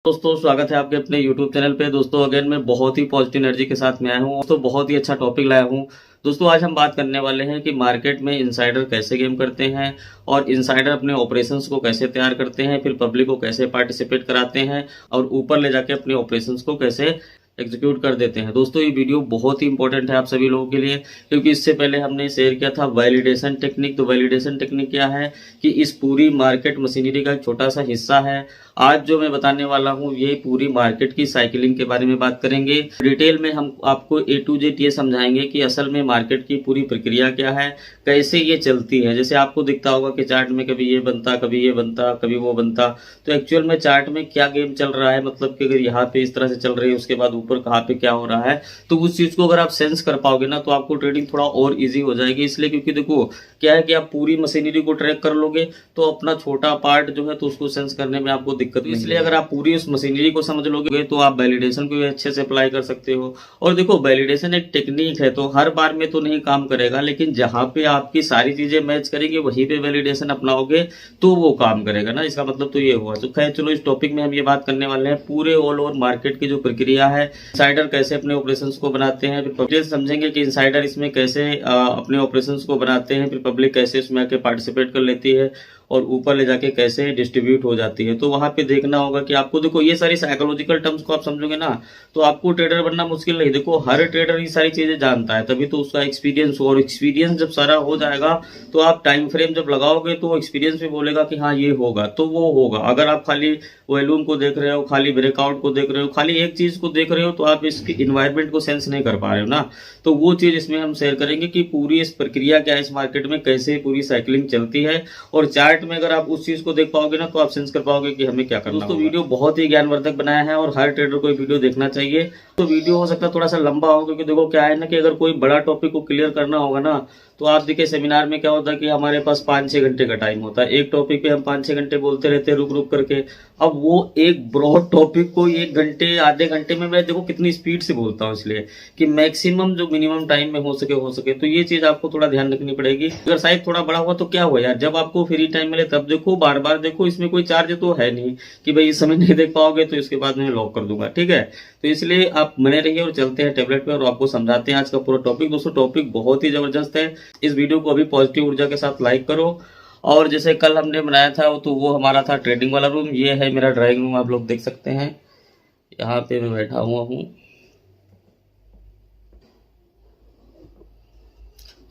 दोस्तों स्वागत है आपके अपने YouTube चैनल पे। दोस्तों अगेन मैं बहुत ही पॉजिटिव एनर्जी के साथ में आया हूँ। तो बहुत ही अच्छा टॉपिक लाया हूँ। दोस्तों आज हम बात करने वाले हैं कि मार्केट में इनसाइडर कैसे गेम करते हैं और इनसाइडर अपने ऑपरेशंस को कैसे तैयार करते हैं, फिर पब्लिक को कैसे पार्टिसिपेट कराते हैं और ऊपर ले जाके अपने ऑपरेशंस को कैसे एग्जीक्यूट कर देते हैं। दोस्तों ये वीडियो बहुत ही इंपॉर्टेंट है आप सभी लोगों के लिए, क्योंकि इससे पहले हमने शेयर किया था वैलिडेशन टेक्निक। तो वैलिडेशन टेक्निक क्या है कि इस पूरी मार्केट मशीनरी का एक छोटा सा हिस्सा है। आज जो मैं बताने वाला हूँ ये पूरी मार्केट की साइकिलिंग के बारे में बात करेंगे। डिटेल में हम आपको A to Z ये समझाएंगे कि असल में मार्केट की पूरी प्रक्रिया क्या है, कैसे ये चलती है। जैसे आपको दिखता होगा कि चार्ट में कभी ये बनता, कभी ये बनता, कभी वो बनता, तो एक्चुअल में चार्ट में क्या गेम चल रहा है, मतलब कि अगर यहाँ पे इस तरह से चल रही है उसके बाद ऊपर कहाँ पे क्या हो रहा है, तो उस चीज को अगर आप सेंस कर पाओगे ना तो आपको ट्रेडिंग थोड़ा और इजी हो जाएगी। इसलिए क्योंकि देखो क्या है कि आप पूरी मशीनरी को ट्रैक कर लोगे तो अपना छोटा पार्ट जो है तो उसको सेंस करने में आपको दिक्कत नहीं। इसलिए अगर आप पूरी उस मशीनरी को समझ लोगे तो आप वैलिडेशन को भी अच्छे से अप्लाई कर सकते हो। और देखो वैलिडेशन एक टेक्निक है, तो हर बार में तो नहीं काम करेगा, लेकिन जहां पे आपकी सारी चीजें मैच करेंगे वहीं पे वैलिडेशन अपनाओगे तो वो काम करेगा ना। इसका मतलब तो ये हुआ। तो खैर चलो इस टॉपिक में हम ये बात करने वाले हैं पूरे ऑल ओवर मार्केट की जो प्रक्रिया है, इनसाइडर कैसे अपने ऑपरेशंस को बनाते हैं, फिर पब्लिक समझेंगे कि इनसाइडर इसमें कैसे अपने ऑपरेशंस को बनाते हैं, फिर पब्लिक कैसे इसमें आके पार्टिसिपेट कर लेती है और ऊपर ले जाके कैसे डिस्ट्रीब्यूट हो जाती है। तो वहां पे देखना होगा कि आपको देखो ये सारी साइकोलॉजिकल टर्म्स को आप समझोगे ना तो आपको ट्रेडर बनना मुश्किल नहीं। देखो हर ट्रेडर ये सारी चीजें जानता है, तभी तो उसका एक्सपीरियंस हो, और एक्सपीरियंस जब सारा हो जाएगा तो आप टाइम फ्रेम जब लगाओगे तो एक्सपीरियंस भी बोलेगा कि हाँ ये होगा तो वो होगा। अगर आप खाली वॉल्यूम को देख रहे हो, खाली ब्रेकआउट को देख रहे हो, खाली एक चीज को देख रहे हो तो आप इसकी इन्वायरमेंट को सेंस नहीं कर पा रहे हो ना। तो वो चीज इसमें हम शेयर करेंगे कि पूरी इस प्रक्रिया क्या है इस मार्केट में, कैसे पूरी साइकिलिंग चलती है, और चार्ट में अगर आप उस चीज को देख पाओगे ना तो आप सेंस कर पाओगे कि हमें क्या करना है। दोस्तों वीडियो बहुत ही ज्ञानवर्धक बनाया है और हर ट्रेडर को वीडियो देखना चाहिए। तो वीडियो हो सकता है थोड़ा सा लंबा हो, क्योंकि देखो क्या है ना कि अगर कोई बड़ा टॉपिक को क्लियर करना होगा ना तो आप देखिए सेमिनार में क्या होता है कि हमारे पास 5-6 घंटे का टाइम होता है। एक टॉपिक पे हम 5-6 घंटे बोलते रहते हैं रुक रुक करके। अब वो एक ब्रॉड टॉपिक को 1 घंटे आधे घंटे में मैं देखो कितनी स्पीड से बोलता हूँ, इसलिए कि मैक्सिमम जो मिनिमम टाइम में हो सके। तो ये चीज आपको थोड़ा ध्यान रखनी पड़ेगी। अगर साइज थोड़ा बड़ा हुआ तो क्या हुआ यार, जब आपको फ्री टाइम मिले तब देखो, बार बार देखो। इसमें कोई चार्ज तो है नहीं कि भाई इस समय नहीं देख पाओगे तो इसके बाद मैं लॉक कर दूंगा, ठीक है। तो इसलिए आप बने रहिए और चलते हैं टेबलेट पे और आपको समझाते हैं आज का पूरा टॉपिक। दोस्तों टॉपिक बहुत ही जबरदस्त है। इस वीडियो को अभी पॉजिटिव ऊर्जा के साथ लाइक करो। और जैसे कल हमने बनाया था तो वो हमारा था ट्रेडिंग वाला रूम। ये है मेरा ड्राइंग रूम, आप लोग देख सकते हैं। यहाँ पे मैं बैठा हुआ हूँ।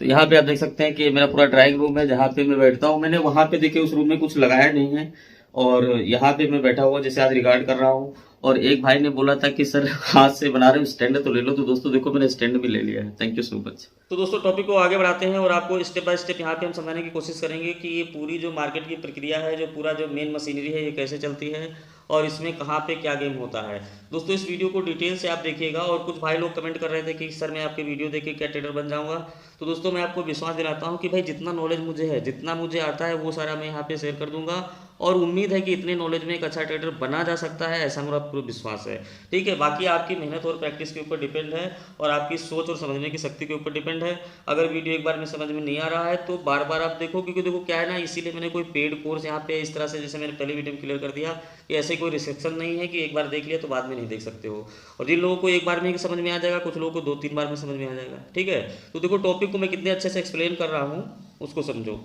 तो यहाँ पे आप देख सकते हैं कि मेरा पूरा ड्राइंग रूम है जहाँ पे मैं बैठता हूँ। मैंने वहां पे देखिए उस रूम में कुछ लगाया नहीं है और यहाँ पे मैं बैठा हुआ जैसे आज रिकॉर्ड कर रहा हूँ। और एक भाई ने बोला था कि सर हाथ से बना रहे हो स्टैंड तो ले लो, तो दोस्तों देखो मैंने स्टैंड भी ले लिया है। Thank you so much. तो दोस्तों टॉपिक को आगे बढ़ाते हैं और आपको स्टेप बाय स्टेप यहाँ पे हम समझाने की कोशिश करेंगे कि ये पूरी जो मार्केट की प्रक्रिया है, जो पूरा जो मेन मशीनरी है ये कैसे चलती है और इसमें कहाँ पे क्या गेम होता है। दोस्तों इस वीडियो को डिटेल से आप देखिएगा। और कुछ भाई लोग कमेंट कर रहे थे कि सर मैं आपके वीडियो देख के क्या ट्रेडर बन जाऊंगा। तो दोस्तों मैं आपको विश्वास दिलाता हूँ कि भाई जितना नॉलेज मुझे है, जितना मुझे आता है वो सारा मैं यहाँ पे शेयर कर दूंगा। और उम्मीद है कि इतने नॉलेज में एक अच्छा ट्रेडर बना जा सकता है, ऐसा मेरा पूरा विश्वास है, ठीक है। बाकी आपकी मेहनत और प्रैक्टिस के ऊपर डिपेंड है और आपकी सोच और समझने की शक्ति के ऊपर डिपेंड है। अगर वीडियो एक बार में समझ में नहीं आ रहा है तो बार बार आप देखो, क्योंकि देखो क्या है ना, इसीलिए मैंने कोई पेड कोर्स यहाँ पे इस तरह से, जैसे मैंने पहले वीडियो में क्लियर कर दिया कि ऐसे कोई रिस्ट्रिक्शन नहीं है कि एक बार देख लिया तो बाद में नहीं देख सकते हो। और जिन लोगों को एक बार में समझ में आ जाएगा, कुछ लोगों को 2-3 बार में समझ में आ जाएगा, ठीक है। तो देखो टॉपिक को मैं कितने अच्छे से एक्सप्लेन कर रहा हूँ उसको समझो।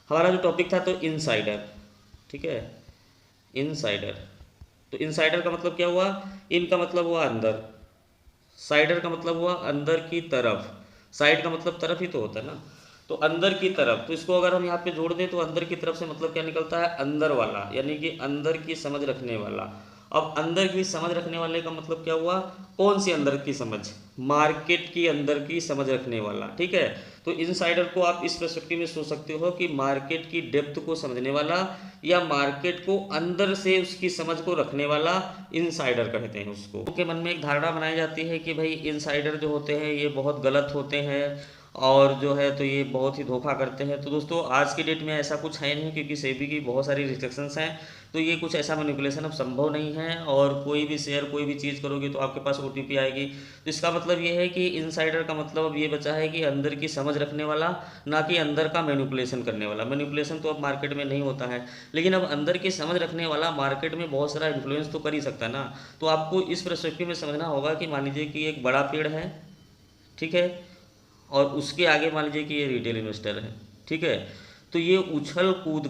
हमारा जो टॉपिक था तो इनसाइडर, ठीक है, इनसाइडर। तो इनसाइडर का मतलब क्या हुआ, इन का मतलब हुआ अंदर, साइडर का मतलब हुआ अंदर की तरफ, साइड का मतलब तरफ ही तो होता है ना, तो अंदर की तरफ। तो इसको अगर हम यहाँ पे जोड़ दें तो अंदर की तरफ से मतलब क्या निकलता है, अंदर वाला, यानी कि अंदर की समझ रखने वाला। अब अंदर की समझ रखने वाले का मतलब क्या हुआ, कौन सी अंदर की समझ, मार्केट की अंदर की समझ रखने वाला, ठीक है। तो इनसाइडर को आप इस पर्सपेक्टिव में सोच सकते हो कि मार्केट की डेप्थ को समझने वाला या मार्केट को अंदर से उसकी समझ को रखने वाला इनसाइडर कहते हैं उसको। उनके मन में एक धारणा बनाई जाती है कि भाई इनसाइडर जो होते हैं ये बहुत गलत होते हैं और जो है तो ये बहुत ही धोखा करते हैं। तो दोस्तों आज की डेट में ऐसा कुछ है नहीं, क्योंकि सेबी की बहुत सारी रिस्ट्रिक्शंस हैं तो ये कुछ ऐसा मैनिपुलेशन अब संभव नहीं है, और कोई भी शेयर कोई भी चीज़ करोगे तो आपके पास OTP आएगी। तो इसका मतलब ये है कि इनसाइडर का मतलब अब ये बचा है कि अंदर की समझ रखने वाला, ना कि अंदर का मैनिपुलेशन करने वाला। मैनिपुलेशन तो अब मार्केट में नहीं होता है, लेकिन अब अंदर की समझ रखने वाला मार्केट में बहुत सारा इन्फ्लुएंस तो कर ही सकता है ना। तो आपको इस पर्सपेक्टिव में समझना होगा कि मान लीजिए कि एक बड़ा पेड़ है, ठीक है, और उसके आगे मान लीजिए कि ये रिटेल इन्वेस्टर है, ठीक है। तो ये उछल कूद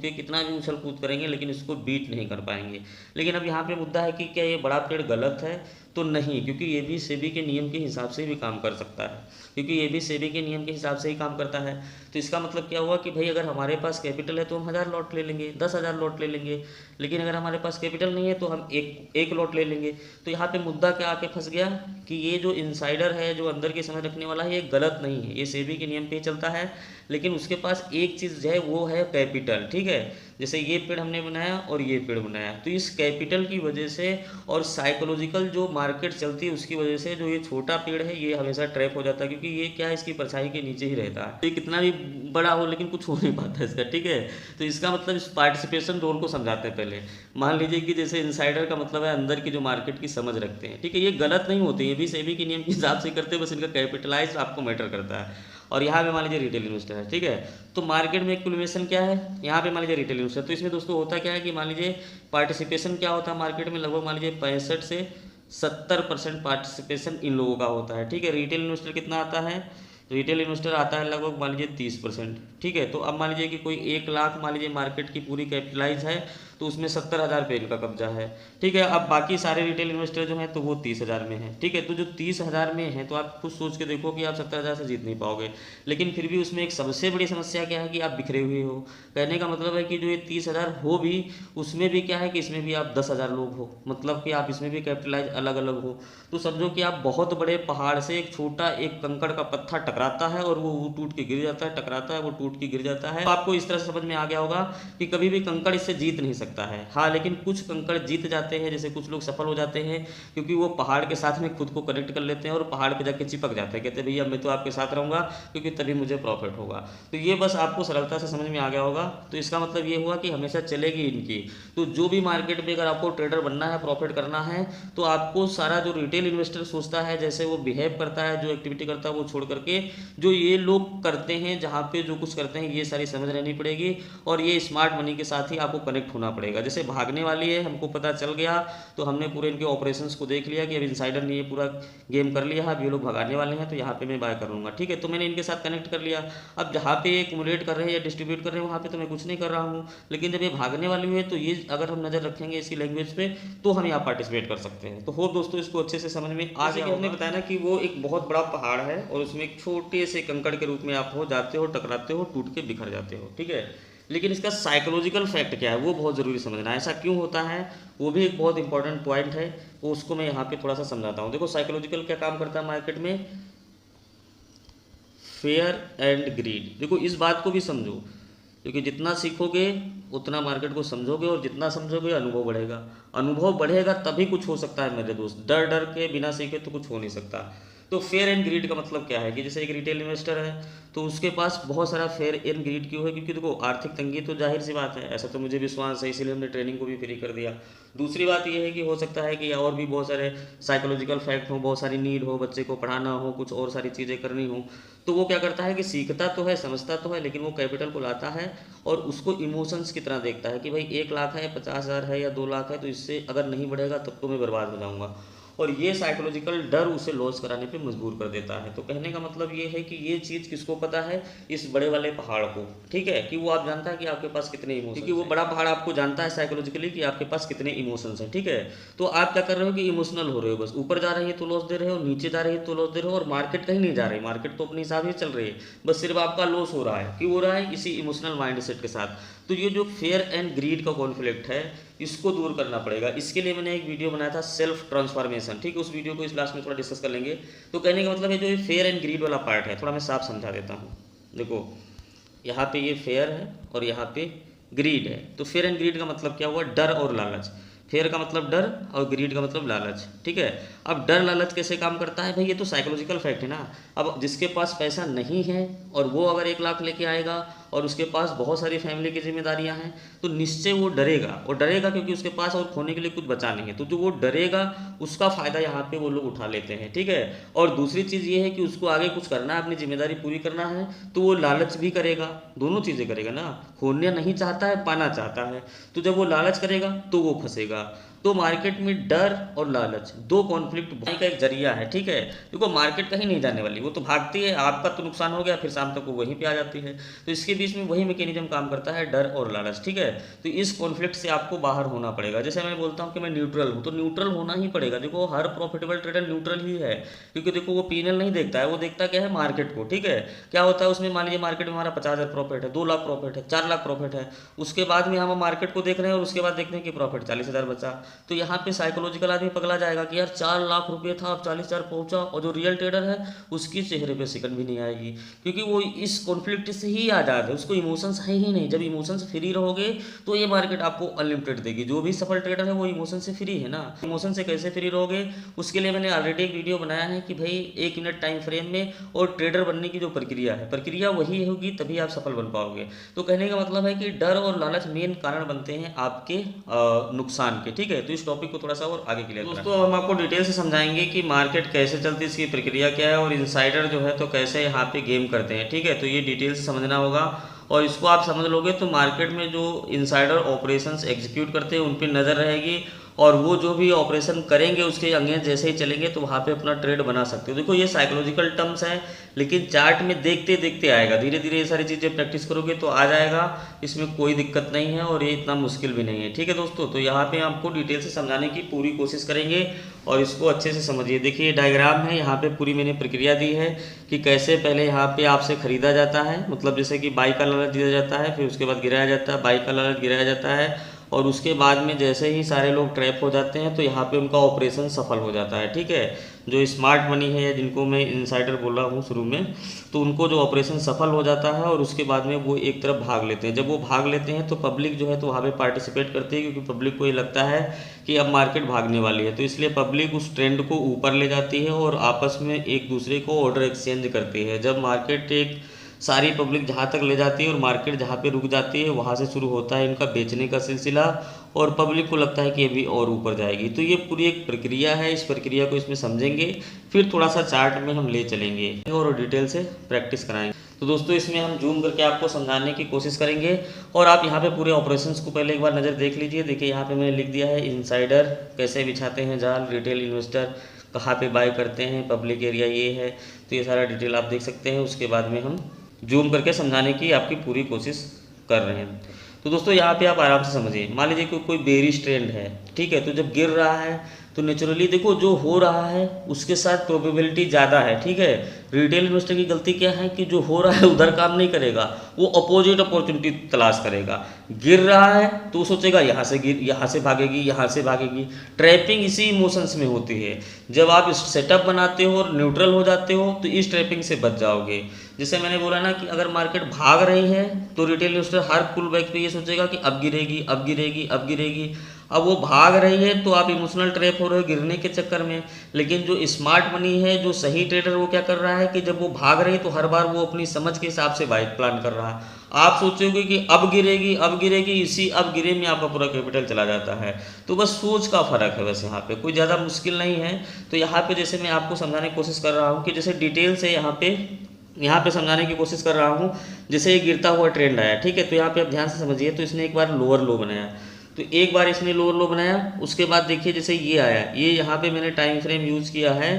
के कितना भी उछल कूद करेंगे लेकिन इसको बीट नहीं कर पाएंगे। लेकिन अब यहाँ पे मुद्दा है कि क्या ये बड़ा पेड़ गलत है? तो नहीं, क्योंकि ये भी सेबी के नियम के हिसाब से भी काम कर सकता है, क्योंकि ये भी सेबी के नियम के हिसाब से ही काम करता है। तो इसका मतलब क्या हुआ कि भाई अगर हमारे पास कैपिटल है तो हम 1000 लॉट ले लेंगे, 10,000 लॉट ले लेंगे, लेकिन अगर हमारे पास कैपिटल नहीं है तो हम एक लॉट ले लेंगे। तो यहाँ पे मुद्दा क्या आके फंस गया कि ये जो इनसाइडर है, जो अंदर की समझ रखने वाला है, ये गलत नहीं है, ये सेबी के नियम पे ही चलता है, लेकिन उसके पास एक चीज़ है, वो है कैपिटल, ठीक है। जैसे ये पेड़ हमने बनाया और ये पेड़ बनाया, तो इस कैपिटल की वजह से और साइकोलॉजिकल जो मार्केट चलती है उसकी वजह से जो ये छोटा पेड़ है ये हमेशा ट्रैप हो जाता है, क्योंकि ये क्या है, इसकी परछाई के नीचे ही रहता है। ये कितना भी बड़ा हो लेकिन कुछ हो नहीं पाता इसका, ठीक है। तो इसका मतलब इस पार्टिसिपेशन रोल को समझाते हैं पहले। मान लीजिए कि जैसे इनसाइडर का मतलब है अंदर की जो मार्केट की समझ रखते हैं, ठीक है। ये गलत नहीं होते, ये भी सेबी के नियम के हिसाब से करते हैं, बस इनका कैपिटलाइज आपको मैटर करता है। और यहाँ पे मान लीजिए रिटेल इन्वेस्टर है, ठीक है। तो मार्केट में एक्युमुलेशन क्या है, यहाँ पे मान लीजिए रिटेल इन्वेस्टर। तो इसमें दोस्तों होता क्या है कि मान लीजिए पार्टिसिपेशन क्या होता है मार्केट में, लगभग मान लीजिए 65 से 70% पार्टिसिपेशन इन लोगों का होता है, ठीक है। रिटेल इन्वेस्टर कितना आता है, रिटेल इन्वेस्टर आता है लगभग मान लीजिए 30%, ठीक है। तो अब मान लीजिए कि कोई 1 लाख मान लीजिए मार्केट की पूरी कैपिटलाइज है, तो उसमें 70,000 रुपये इनका कब्जा है, ठीक है। अब बाकी सारे रिटेल इन्वेस्टर जो हैं तो वो 30,000 में है, ठीक है। तो जो 30,000 में है तो आप खुद सोच के देखो कि आप 70,000 से जीत नहीं पाओगे। लेकिन फिर भी उसमें एक सबसे बड़ी समस्या क्या है कि आप बिखरे हुए हो। कहने का मतलब है कि जो ये 30,000 हो भी, उसमें भी क्या है कि इसमें भी आप 10,000 लोग हो, मतलब कि आप इसमें भी कैपिटलाइज अलग अलग हो। तो समझो कि आप बहुत बड़े पहाड़ से एक छोटा एक कंकड़ का पत्थर टकराता है और वो टूट के गिर जाता है, टकराता है वो टूट के गिर जाता है। तो आपको इस तरह से समझ में आ गया होगा कि कभी भी कंकड़ इससे जीत नहीं सकता है। हाँ, लेकिन कुछ कंकड़ जीत जाते हैं, जैसे कुछ लोग सफल हो जाते हैं क्योंकि वो पहाड़ के साथ में खुद को कनेक्ट कर लेते हैं और पहाड़ पे जाके चिपक जाते हैं, कहते हैं भैया मैं तो आपके साथ रहूँगा क्योंकि तभी मुझे प्रॉफिट होगा। तो ये बस आपको सरलता से समझ में आ गया होगा। तो इसका मतलब ये हुआ कि हमेशा चलेगी इनकी। तो जो भी मार्केट में अगर आपको ट्रेडर बनना है, प्रॉफिट करना है, तो आपको सारा जो रिटेल इन्वेस्टर सोचता है, जैसे वो बिहेव करता है, जो एक्टिविटी करता है, वो छोड़ करके जो ये लोग करते हैं, जहाँ पे जो कुछ करते हैं, ये सारी समझ रहनी पड़ेगी। और ये स्मार्ट मनी के साथ ही आपको कनेक्ट होना पड़ेगा। जैसे भागने वाली है, हमको पता चल गया तो हमने पूरे इनके ऑपरेशंस को देख लिया कि अब इनसाइडर ने ये पूरा गेम कर लिया है, अब ये लोग भगाने वाले हैं, तो यहाँ पे मैं बाय कर लूँगा, ठीक है। तो मैंने इनके साथ कनेक्ट कर लिया। अब जहाँ पे एक्युमुलेट कर रहे हैं या डिस्ट्रीब्यूट कर रहे हैं वहाँ पे तो मैं कुछ नहीं कर रहा हूँ, लेकिन जब ये भागने वाली हुई है तो ये अगर हम नज़र रखेंगे इसकी लैंग्वेज पे तो हम यहाँ पार्टिसिपेट कर सकते हैं। तो होप दोस्तों इसको अच्छे से समझ में आ गया। हमने बताया ना कि वो एक बहुत बड़ा पहाड़ है और उसमें एक छोटे से कंकड़ के रूप में आप हो जाते हो, टकराते हो, टूट के बिखर जाते हो, ठीक है। लेकिन इसका साइकोलॉजिकल फैक्ट क्या है वो बहुत ज़रूरी समझना है। ऐसा क्यों होता है वो भी एक बहुत इंपॉर्टेंट पॉइंट है, वो उसको मैं यहाँ पे थोड़ा सा समझाता हूँ। देखो साइकोलॉजिकल क्या काम करता है मार्केट में, फेयर एंड ग्रीड। देखो इस बात को भी समझो, क्योंकि जितना सीखोगे उतना मार्केट को समझोगे और जितना समझोगे अनुभव बढ़ेगा। अनुभव बढ़ेगा तभी कुछ हो सकता है मेरे दोस्त, डर डर के बिना सीखे तो कुछ हो नहीं सकता। तो फेयर एंड ग्रीड का मतलब क्या है कि जैसे एक रिटेल इन्वेस्टर है तो उसके पास बहुत सारा फेयर एंड ग्रीड क्यों है, क्योंकि देखो आर्थिक तंगी तो जाहिर सी बात है, ऐसा तो मुझे विश्वास है, इसीलिए हमने ट्रेनिंग को भी फ्री कर दिया। दूसरी बात यह है कि हो सकता है कि और भी बहुत सारे साइकोलॉजिकल फैक्ट हो, बहुत सारी नीड हो, बच्चे को पढ़ाना हो, कुछ और सारी चीज़ें करनी हो, तो वो क्या करता है कि सीखता तो है, समझता तो है, लेकिन वो कैपिटल को लाता है और उसको इमोशंस की तरह देखता है कि भाई 1 लाख है, 50,000 है या 2 लाख है, तो इससे अगर नहीं बढ़ेगा तब तो मैं बर्बाद हो जाऊँगा। और ये साइकोलॉजिकल डर उसे लॉस कराने पे मजबूर कर देता है। तो कहने का मतलब ये है कि ये चीज़ किसको पता है, इस बड़े वाले पहाड़ को, ठीक है, कि वो आप जानता है कि आपके पास कितने इमोशंस, क्योंकि वो बड़ा पहाड़ आपको जानता है साइकोलॉजिकली कि आपके पास कितने इमोशंस हैं, ठीक है। तो आप क्या कर रहे हो कि इमोशनल हो रहे हो, बस ऊपर जा रही है तो लॉस दे रहे हो, नीचे जा रही है तो लॉस दे रहे हो, और मार्केट कहीं नहीं जा रही, मार्केट तो अपने हिसाब से चल रही है, बस सिर्फ आपका लॉस हो रहा है। क्यों हो रहा है, इसी इमोशनल माइंड सेट के साथ। तो ये जो फेयर एंड ग्रीड का कॉन्फ्लिक्ट है इसको दूर करना पड़ेगा। इसके लिए मैंने एक वीडियो बनाया था सेल्फ ट्रांसफॉर्मेशन, ठीक है, उस वीडियो को इस क्लास में थोड़ा डिस्कस कर लेंगे। तो कहने का मतलब है जो ये फेयर एंड ग्रीड वाला पार्ट है थोड़ा मैं साफ समझा देता हूँ। देखो यहाँ पे ये फेयर है और यहाँ पे ग्रीड है। तो फेयर एंड ग्रीड का मतलब क्या हुआ, डर और लालच। फेयर का मतलब डर और ग्रीड का मतलब लालच, ठीक है। अब डर लालच कैसे काम करता है भाई, ये तो साइकोलॉजिकल फैक्ट है ना। अब जिसके पास पैसा नहीं है और वो अगर 1 लाख लेके आएगा और उसके पास बहुत सारी फैमिली की जिम्मेदारियां हैं, तो निश्चय वो डरेगा, और डरेगा क्योंकि उसके पास और खोने के लिए कुछ बचा नहीं है। तो जो वो डरेगा उसका फ़ायदा यहाँ पे वो लोग उठा लेते हैं, ठीक है। और दूसरी चीज़ ये है कि उसको आगे कुछ करना है, अपनी जिम्मेदारी पूरी करना है, तो वो लालच भी करेगा, दोनों चीज़ें करेगा ना। खोना नहीं चाहता है, पाना चाहता है, तो जब वो लालच करेगा तो वो फंसेगा। तो मार्केट में डर और लालच दो कॉन्फ्लिक्ट का एक जरिया है, ठीक है। देखो मार्केट कहीं नहीं जाने वाली, वो तो भागती है, आपका तो नुकसान हो गया, फिर शाम तक वो वहीं पे आ जाती है। तो इसके बीच में वही मैकेनिज्म काम करता है, डर और लालच, ठीक है। तो इस कॉन्फ्लिक्ट से आपको बाहर होना पड़ेगा। जैसे मैं बोलता हूँ कि मैं न्यूट्रल हूँ, तो न्यूट्रल होना ही पड़ेगा। देखो हर प्रॉफिटेबल ट्रेडर न्यूट्रल ही है, क्योंकि देखो वो पीएनएल नहीं देखता है, वो देखता क्या है, मार्केट को, ठीक है। क्या होता है उसमें, मान लीजिए मार्केट में हमारा 50,000 प्रॉफिट है, 2 लाख प्रॉफिट है, 4 लाख प्रॉफिट है, उसके बाद में हम मार्केट को देख रहे हैं और उसके बाद देखते हैं कि प्रॉफिट 40,000 बचा। तो यहाँ पे साइकोलॉजिकल आदमी पगला जाएगा कि यार 4 लाख रुपये था, अब 40,000 पहुंचा, और जो रियल ट्रेडर है उसकी चेहरे पे सिकन भी नहीं आएगी, क्योंकि वो इस कॉन्फ्लिक्ट से ही आज़ाद है, उसको इमोशंस है ही नहीं। जब इमोशंस फ्री रहोगे तो ये मार्केट आपको अनलिमिटेड देगी। जो भी सफल ट्रेडर है वो इमोशन से फ्री है ना। इमोशन से कैसे फ्री रहोगे, उसके लिए मैंने ऑलरेडी एक वीडियो बनाया है कि भाई 1 मिनट टाइम फ्रेम में और ट्रेडर बनने की जो प्रक्रिया है, प्रक्रिया वही होगी, तभी आप सफल बन पाओगे। तो कहने का मतलब है कि डर और लालच मेन कारण बनते हैं आपके नुकसान के, ठीक है। तो इस टॉपिक को थोड़ा सा और आगे क्लियर करें। दोस्तों हम आपको डिटेल से समझाएंगे कि मार्केट कैसे चलती है, इसकी प्रक्रिया क्या है, और इनसाइडर जो है तो कैसे यहाँ पे गेम करते हैं, ठीक है। तो ये डिटेल से समझना होगा, और इसको आप समझ लोगे तो मार्केट में जो इनसाइडर ऑपरेशंस एग्जीक्यूट करते हैं उन पर नज़र रहेगी, और वो जो भी ऑपरेशन करेंगे उसके अगेंस्ट जैसे ही चलेंगे तो वहाँ पे अपना ट्रेड बना सकते हो। देखो ये साइकोलॉजिकल टर्म्स हैं, लेकिन चार्ट में देखते देखते आएगा, धीरे धीरे ये सारी चीज़ें प्रैक्टिस करोगे तो आ जाएगा, इसमें कोई दिक्कत नहीं है, और ये इतना मुश्किल भी नहीं है, ठीक है दोस्तों। तो यहाँ पे आपको डिटेल से समझाने की पूरी कोशिश करेंगे, और इसको अच्छे से समझिए। देखिए डायग्राम है, यहाँ पे पूरी मैंने प्रक्रिया दी है कि कैसे पहले यहाँ पे आपसे ख़रीदा जाता है, मतलब जैसे कि बाई का लालच दिया जाता है, फिर उसके बाद गिराया जाता है, बाई का लालच गिराया जाता है, और उसके बाद में जैसे ही सारे लोग ट्रैप हो जाते हैं तो यहाँ पे उनका ऑपरेशन सफल हो जाता है, ठीक है। जो स्मार्ट मनी है, जिनको मैं इनसाइडर बोल रहा हूँ शुरू में, तो उनको जो ऑपरेशन सफल हो जाता है और उसके बाद में वो एक तरफ भाग लेते हैं। जब वो भाग लेते हैं तो पब्लिक जो है तो वहाँ पे पार्टिसिपेट करती है, क्योंकि पब्लिक को ये लगता है कि अब मार्केट भागने वाली है, तो इसलिए पब्लिक उस ट्रेंड को ऊपर ले जाती है और आपस में एक दूसरे को ऑर्डर एक्सचेंज करती है। जब मार्केट एक सारी पब्लिक जहाँ तक ले जाती है और मार्केट जहाँ पे रुक जाती है, वहाँ से शुरू होता है इनका बेचने का सिलसिला, और पब्लिक को लगता है कि अभी और ऊपर जाएगी। तो ये पूरी एक प्रक्रिया है, इस प्रक्रिया को इसमें समझेंगे, फिर थोड़ा सा चार्ट में हम ले चलेंगे और डिटेल से प्रैक्टिस कराएंगे। तो दोस्तों इसमें हम जूम करके आपको समझाने की कोशिश करेंगे, और आप यहाँ पे पूरे ऑपरेशंस को पहले एक बार नज़र देख लीजिए। देखिए यहाँ पे मैंने लिख दिया है इनसाइडर कैसे बिछाते हैं जाल, रिटेल इन्वेस्टर कहाँ पे बाय करते हैं, पब्लिक एरिया ये है, तो ये सारा डिटेल आप देख सकते हैं। उसके बाद में हम जूम करके समझाने की आपकी पूरी कोशिश कर रहे हैं। तो दोस्तों यहाँ पे आप आराम से समझिए। मान लीजिए कोई बेरिश ट्रेंड है, ठीक है, तो जब गिर रहा है तो नेचुरली देखो जो हो रहा है उसके साथ प्रोबेबिलिटी ज़्यादा है, ठीक है। रिटेल इन्वेस्टर की गलती क्या है कि जो हो रहा है उधर काम नहीं करेगा, वो अपोजिट अपॉर्चुनिटी तलाश करेगा। गिर रहा है तो वो सोचेगा यहाँ से भागेगी, यहाँ से भागेगी। ट्रैपिंग इसी इमोशंस में होती है। जब आप सेटअप बनाते हो और न्यूट्रल हो जाते हो तो इस ट्रैपिंग से बच जाओगे। जैसे मैंने बोला ना कि अगर मार्केट भाग रही है तो रिटेल इन्वेस्टर हर पुल बैक पे ये सोचेगा कि अब गिरेगी, अब गिरेगी, अब गिरेगी। अब वो भाग रही है तो आप इमोशनल ट्रैप हो रहे हो गिरने के चक्कर में। लेकिन जो स्मार्ट मनी है, जो सही ट्रेडर, वो क्या कर रहा है कि जब वो भाग रही है तो हर बार वो अपनी समझ के हिसाब से बाइक प्लान कर रहा है। आप सोचोगे कि अब गिरेगी, अब गिरेगी, इसी अब गिरे में आपका पूरा कैपिटल चला जाता है। तो बस सोच का फ़र्क है, बस यहाँ पे कोई ज़्यादा मुश्किल नहीं है। तो यहाँ पे जैसे मैं आपको समझाने की कोशिश कर रहा हूँ कि जैसे डिटेल से यहाँ पे समझाने की कोशिश कर रहा हूँ। जैसे ये गिरता हुआ ट्रेंड आया, ठीक है, तो यहाँ पे आप ध्यान से समझिए। तो इसने एक बार लोअर लो बनाया, तो एक बार इसने लोअर लो बनाया, उसके बाद देखिए जैसे ये आया, ये यहाँ पे मैंने टाइम फ्रेम यूज़ किया है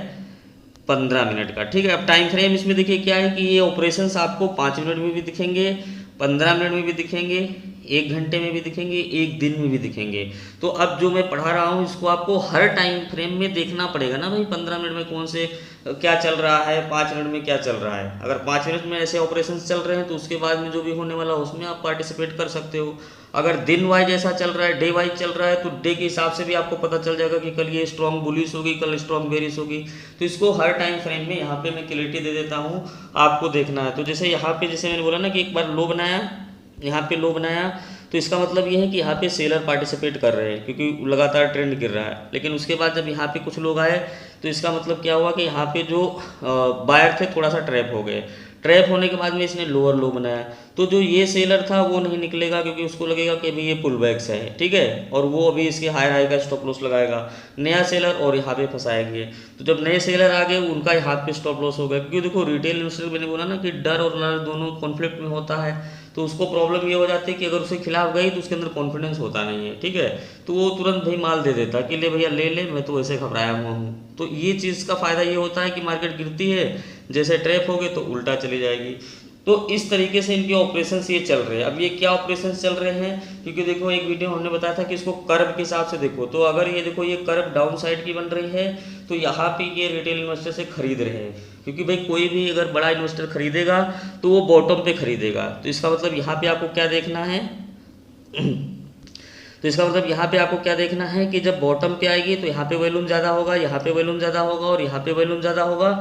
15 मिनट का, ठीक है। अब टाइम फ्रेम इसमें देखिए क्या है कि ये ऑपरेशंस आपको 5 मिनट में भी दिखेंगे, 15 मिनट में भी दिखेंगे, 1 घंटे में भी दिखेंगे, 1 दिन में भी दिखेंगे। तो अब जो मैं पढ़ा रहा हूँ इसको आपको हर टाइम फ्रेम में देखना पड़ेगा ना भाई, 15 मिनट में कौन से क्या चल रहा है, 5 मिनट में क्या चल रहा है। अगर 5 मिनट में ऐसे ऑपरेशंस चल रहे हैं तो उसके बाद में जो भी होने वाला उसमें आप पार्टिसिपेट कर सकते हो। अगर दिन वाइज ऐसा चल रहा है, डे वाइज चल रहा है, तो डे के हिसाब से भी आपको पता चल जाएगा कि कल ये स्ट्रॉन्ग बुलिश होगी, कल स्ट्रॉन्ग बेरिश होगी। तो इसको हर टाइम फ्रेम में यहाँ पे मैं क्लियरिटी दे देता हूँ, आपको देखना है। तो जैसे यहाँ पे जैसे मैंने बोला ना कि एक बार लो बनाया, यहाँ पे लो बनाया, तो इसका मतलब ये है कि यहाँ पे सेलर पार्टिसिपेट कर रहे हैं क्योंकि लगातार ट्रेंड गिर रहा है। लेकिन उसके बाद जब यहाँ पे कुछ लोग आए तो इसका मतलब क्या हुआ कि यहाँ पे जो बायर थे थोड़ा सा ट्रैप हो गए। ट्रैप होने के बाद में इसने लोअर लो बनाया, तो जो ये सेलर था वो नहीं निकलेगा क्योंकि उसको लगेगा कि अभी ये पुल बैक्स है, ठीक है, और वो अभी इसके हायर हाई का स्टॉप लॉस लगाएगा नया सेलर और यहाँ पे फंसाएंगे। तो जब नए सेलर आ गए उनका यहाँ पे स्टॉप लॉस हो गया, क्योंकि देखो रिटेल इन्वेस्टर मैंने बोला ना कि डर और लड़ दोनों कॉन्फ्लिक्ट में होता है, तो उसको प्रॉब्लम ये हो जाती है कि अगर उसके खिलाफ गई तो उसके अंदर कॉन्फिडेंस होता नहीं है, ठीक है, तो वो तुरंत भाई माल दे देता कि ले भैया ले ले, मैं तो वैसे घबराया हुआ हूँ। तो ये चीज़ का फ़ायदा ये होता है कि मार्केट गिरती है, जैसे ट्रैप हो गए तो उल्टा चली जाएगी। तो इस तरीके से इनके ऑपरेशंस ये चल रहे हैं। अब ये क्या ऑपरेशंस चल रहे हैं, क्योंकि देखो एक वीडियो हमने बताया था कि इसको कर्व के हिसाब से देखो, तो अगर ये देखो ये कर्व डाउन साइड की बन रही है तो यहाँ पे ये रिटेल इन्वेस्टर से खरीद रहे हैं, क्योंकि भाई कोई भी अगर बड़ा इन्वेस्टर खरीदेगा तो वो बॉटम पे खरीदेगा। तो इसका मतलब यहाँ पे आपको क्या देखना है तो इसका मतलब यहाँ पे आपको क्या देखना है कि जब बॉटम पे आएगी तो यहाँ पे वॉल्यूम ज़्यादा होगा, यहाँ पे वॉल्यूम ज़्यादा होगा और यहाँ पे वॉल्यूम ज़्यादा होगा।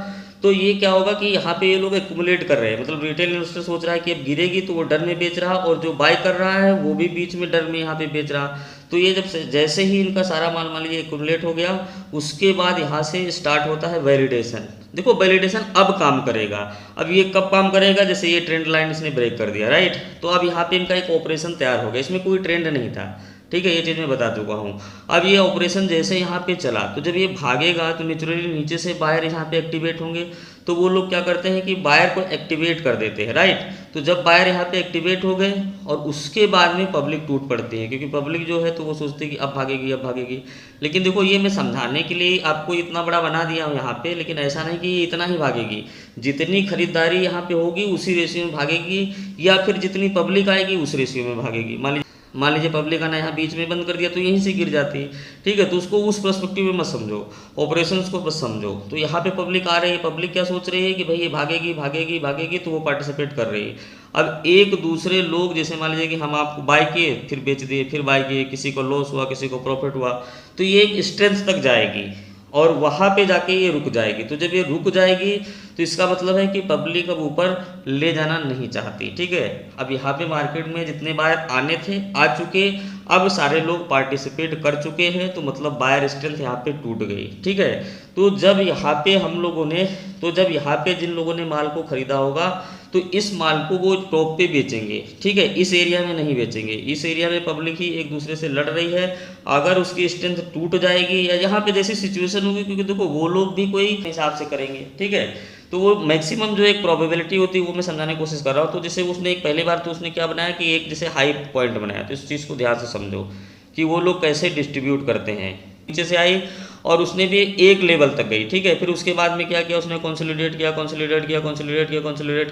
तो ये क्या होगा कि यहाँ पे ये लोग एक्यूमुलेट कर रहे हैं, मतलब रिटेल इन्वेस्टर सोच रहा है कि अब गिरेगी तो वो डर में बेच रहा, और जो बाय कर रहा है वो भी बीच में डर में यहाँ पे बेच रहा। तो ये जब जैसे ही इनका सारा माल मान लीजिए एक्यूमुलेट हो गया, उसके बाद यहाँ से स्टार्ट होता है वैलिडेशन। देखो वैलिडेशन अब काम करेगा। अब ये कब काम करेगा, जैसे ये ट्रेंड लाइन इसने ब्रेक कर दिया, राइट, तो अब यहाँ पे इनका एक ऑपरेशन तैयार हो गया, इसमें कोई ट्रेंड नहीं था, ठीक है, ये चीज़ मैं बता चुका हूँ। अब ये ऑपरेशन जैसे यहाँ पे चला तो जब ये भागेगा तो नेचुरली नीचे से बायर यहाँ पे एक्टिवेट होंगे, तो वो लोग क्या करते हैं कि बायर को एक्टिवेट कर देते हैं, राइट। तो जब बायर यहाँ पे एक्टिवेट हो गए और उसके बाद में पब्लिक टूट पड़ती है, क्योंकि पब्लिक जो है तो वो सोचती है कि अब भागेगी अब भागेगी। लेकिन देखो ये मैं समझाने के लिए आपको इतना बड़ा बना दिया हूँ यहाँ पे, लेकिन ऐसा नहीं कि ये इतना ही भागेगी, जितनी खरीदारी यहाँ पे होगी उसी रेशियो में भागेगी, या फिर जितनी पब्लिक आएगी उस रेशियो में भागेगी। मान लीजिए पब्लिक आना यहाँ बीच में बंद कर दिया तो यहीं से गिर जाती है, ठीक है, तो उसको उस पर्सपेक्टिव में मत समझो, ऑपरेशंस को बस समझो। तो यहाँ पे पब्लिक आ रही है, पब्लिक क्या सोच रही है कि भाई ये भागेगी भागेगी भागेगी, तो वो पार्टिसिपेट कर रही है। अब एक दूसरे लोग जैसे मान लीजिए कि हम आपको बाय किए फिर बेच दिए फिर बाय किए, किसी को लॉस हुआ किसी को प्रॉफिट हुआ, तो ये एक स्ट्रेंथ तक जाएगी और वहाँ पे जाके ये रुक जाएगी। तो जब ये रुक जाएगी तो इसका मतलब है कि पब्लिक अब ऊपर ले जाना नहीं चाहती, ठीक है। अब यहाँ पे मार्केट में जितने बायर आने थे आ चुके, अब सारे लोग पार्टिसिपेट कर चुके हैं, तो मतलब बायर स्ट्रेंथ यहाँ पे टूट गई, ठीक है। तो जब यहाँ पे जिन लोगों ने माल को खरीदा होगा तो इस माल को वो टॉप पे बेचेंगे, ठीक है, इस एरिया में नहीं बेचेंगे। इस एरिया में पब्लिक ही एक दूसरे से लड़ रही है, अगर उसकी स्ट्रेंथ टूट जाएगी या यहाँ पे जैसी सिचुएशन होगी, क्योंकि देखो वो लोग भी कोई हिसाब से करेंगे, ठीक है, तो वो मैक्सिमम जो एक प्रोबेबिलिटी होती है वो मैं समझाने की कोशिश कर रहा हूँ। तो जैसे उसने एक पहली बार तो उसने क्या बनाया कि एक जैसे हाई पॉइंट बनाया, तो इस चीज़ को ध्यान से समझो कि वो लोग कैसे डिस्ट्रीब्यूट करते हैं। नीचे से आई और उसने भी एक लेवल तक गई, ठीक है, फिर उसके बाद में क्या किया, उसने कंसोलिडेट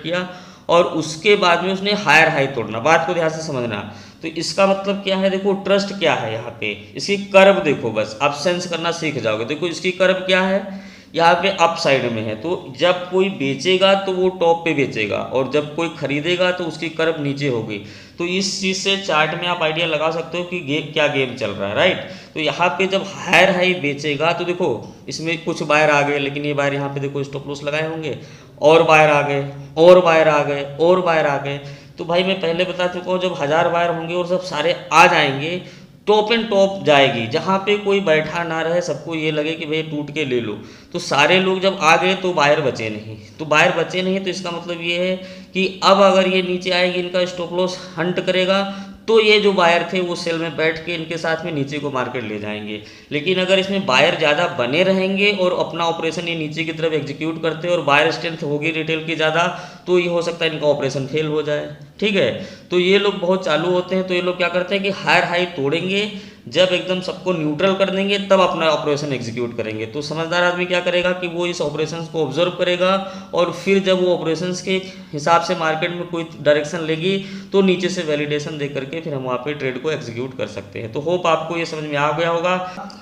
किया और उसके बाद में उसने हायर हाई तोड़ना। बात को ध्यान से समझना। तो इसका मतलब क्या है, देखो ट्रस्ट क्या है यहाँ पे, इसकी कर्व देखो, बस आप सेंस करना सीख जाओगे। देखो इसकी कर्व क्या है, यहाँ पे अप साइड में है, तो जब कोई बेचेगा तो वो टॉप पे बेचेगा और जब कोई खरीदेगा तो उसकी कर्व नीचे होगी। तो इस चीज़ से चार्ट में आप आइडिया लगा सकते हो कि क्या गेम चल रहा है, राइट। तो यहाँ पे जब हायर हाई बेचेगा तो देखो इसमें कुछ बायर आ गए, लेकिन ये बायर यहाँ पे देखो स्टॉप लॉस लगाए होंगे, और बायर आ गए और बायर आ गए और बायर आ गए। तो भाई मैं पहले बता चुका हूँ, जब 1000 बायर होंगे और सब सारे आ जाएंगे, टॉप एंड टॉप जाएगी, जहाँ पे कोई बैठा ना रहे, सबको ये लगे कि भाई टूट के ले लो। तो सारे लोग जब आ गए तो बायर बचे नहीं, तो इसका मतलब ये है कि अब अगर ये नीचे आएगी, इनका स्टॉप लॉस हंट करेगा, तो ये जो बायर थे वो सेल में बैठ के इनके साथ में नीचे को मार्केट ले जाएंगे। लेकिन अगर इसमें बायर ज़्यादा बने रहेंगे और अपना ऑपरेशन ये नीचे की तरफ एग्जीक्यूट करते हैं और बायर स्ट्रेंथ होगी रिटेल की ज़्यादा, तो ये हो सकता है इनका ऑपरेशन फेल हो जाए, ठीक है। तो ये लोग बहुत चालू होते हैं, तो ये लोग क्या करते हैं कि हायर हाई तोड़ेंगे, जब एकदम सबको न्यूट्रल कर देंगे तब अपना ऑपरेशन एग्जीक्यूट करेंगे। तो समझदार आदमी क्या करेगा कि वो इस ऑपरेशंस को ऑब्जर्व करेगा और फिर जब वो ऑपरेशंस के हिसाब से मार्केट में कोई डायरेक्शन लेगी तो नीचे से वैलिडेशन दे करके फिर हम वहाँ पे ट्रेड को एग्जीक्यूट कर सकते हैं। तो होप आपको ये समझ में आ गया होगा।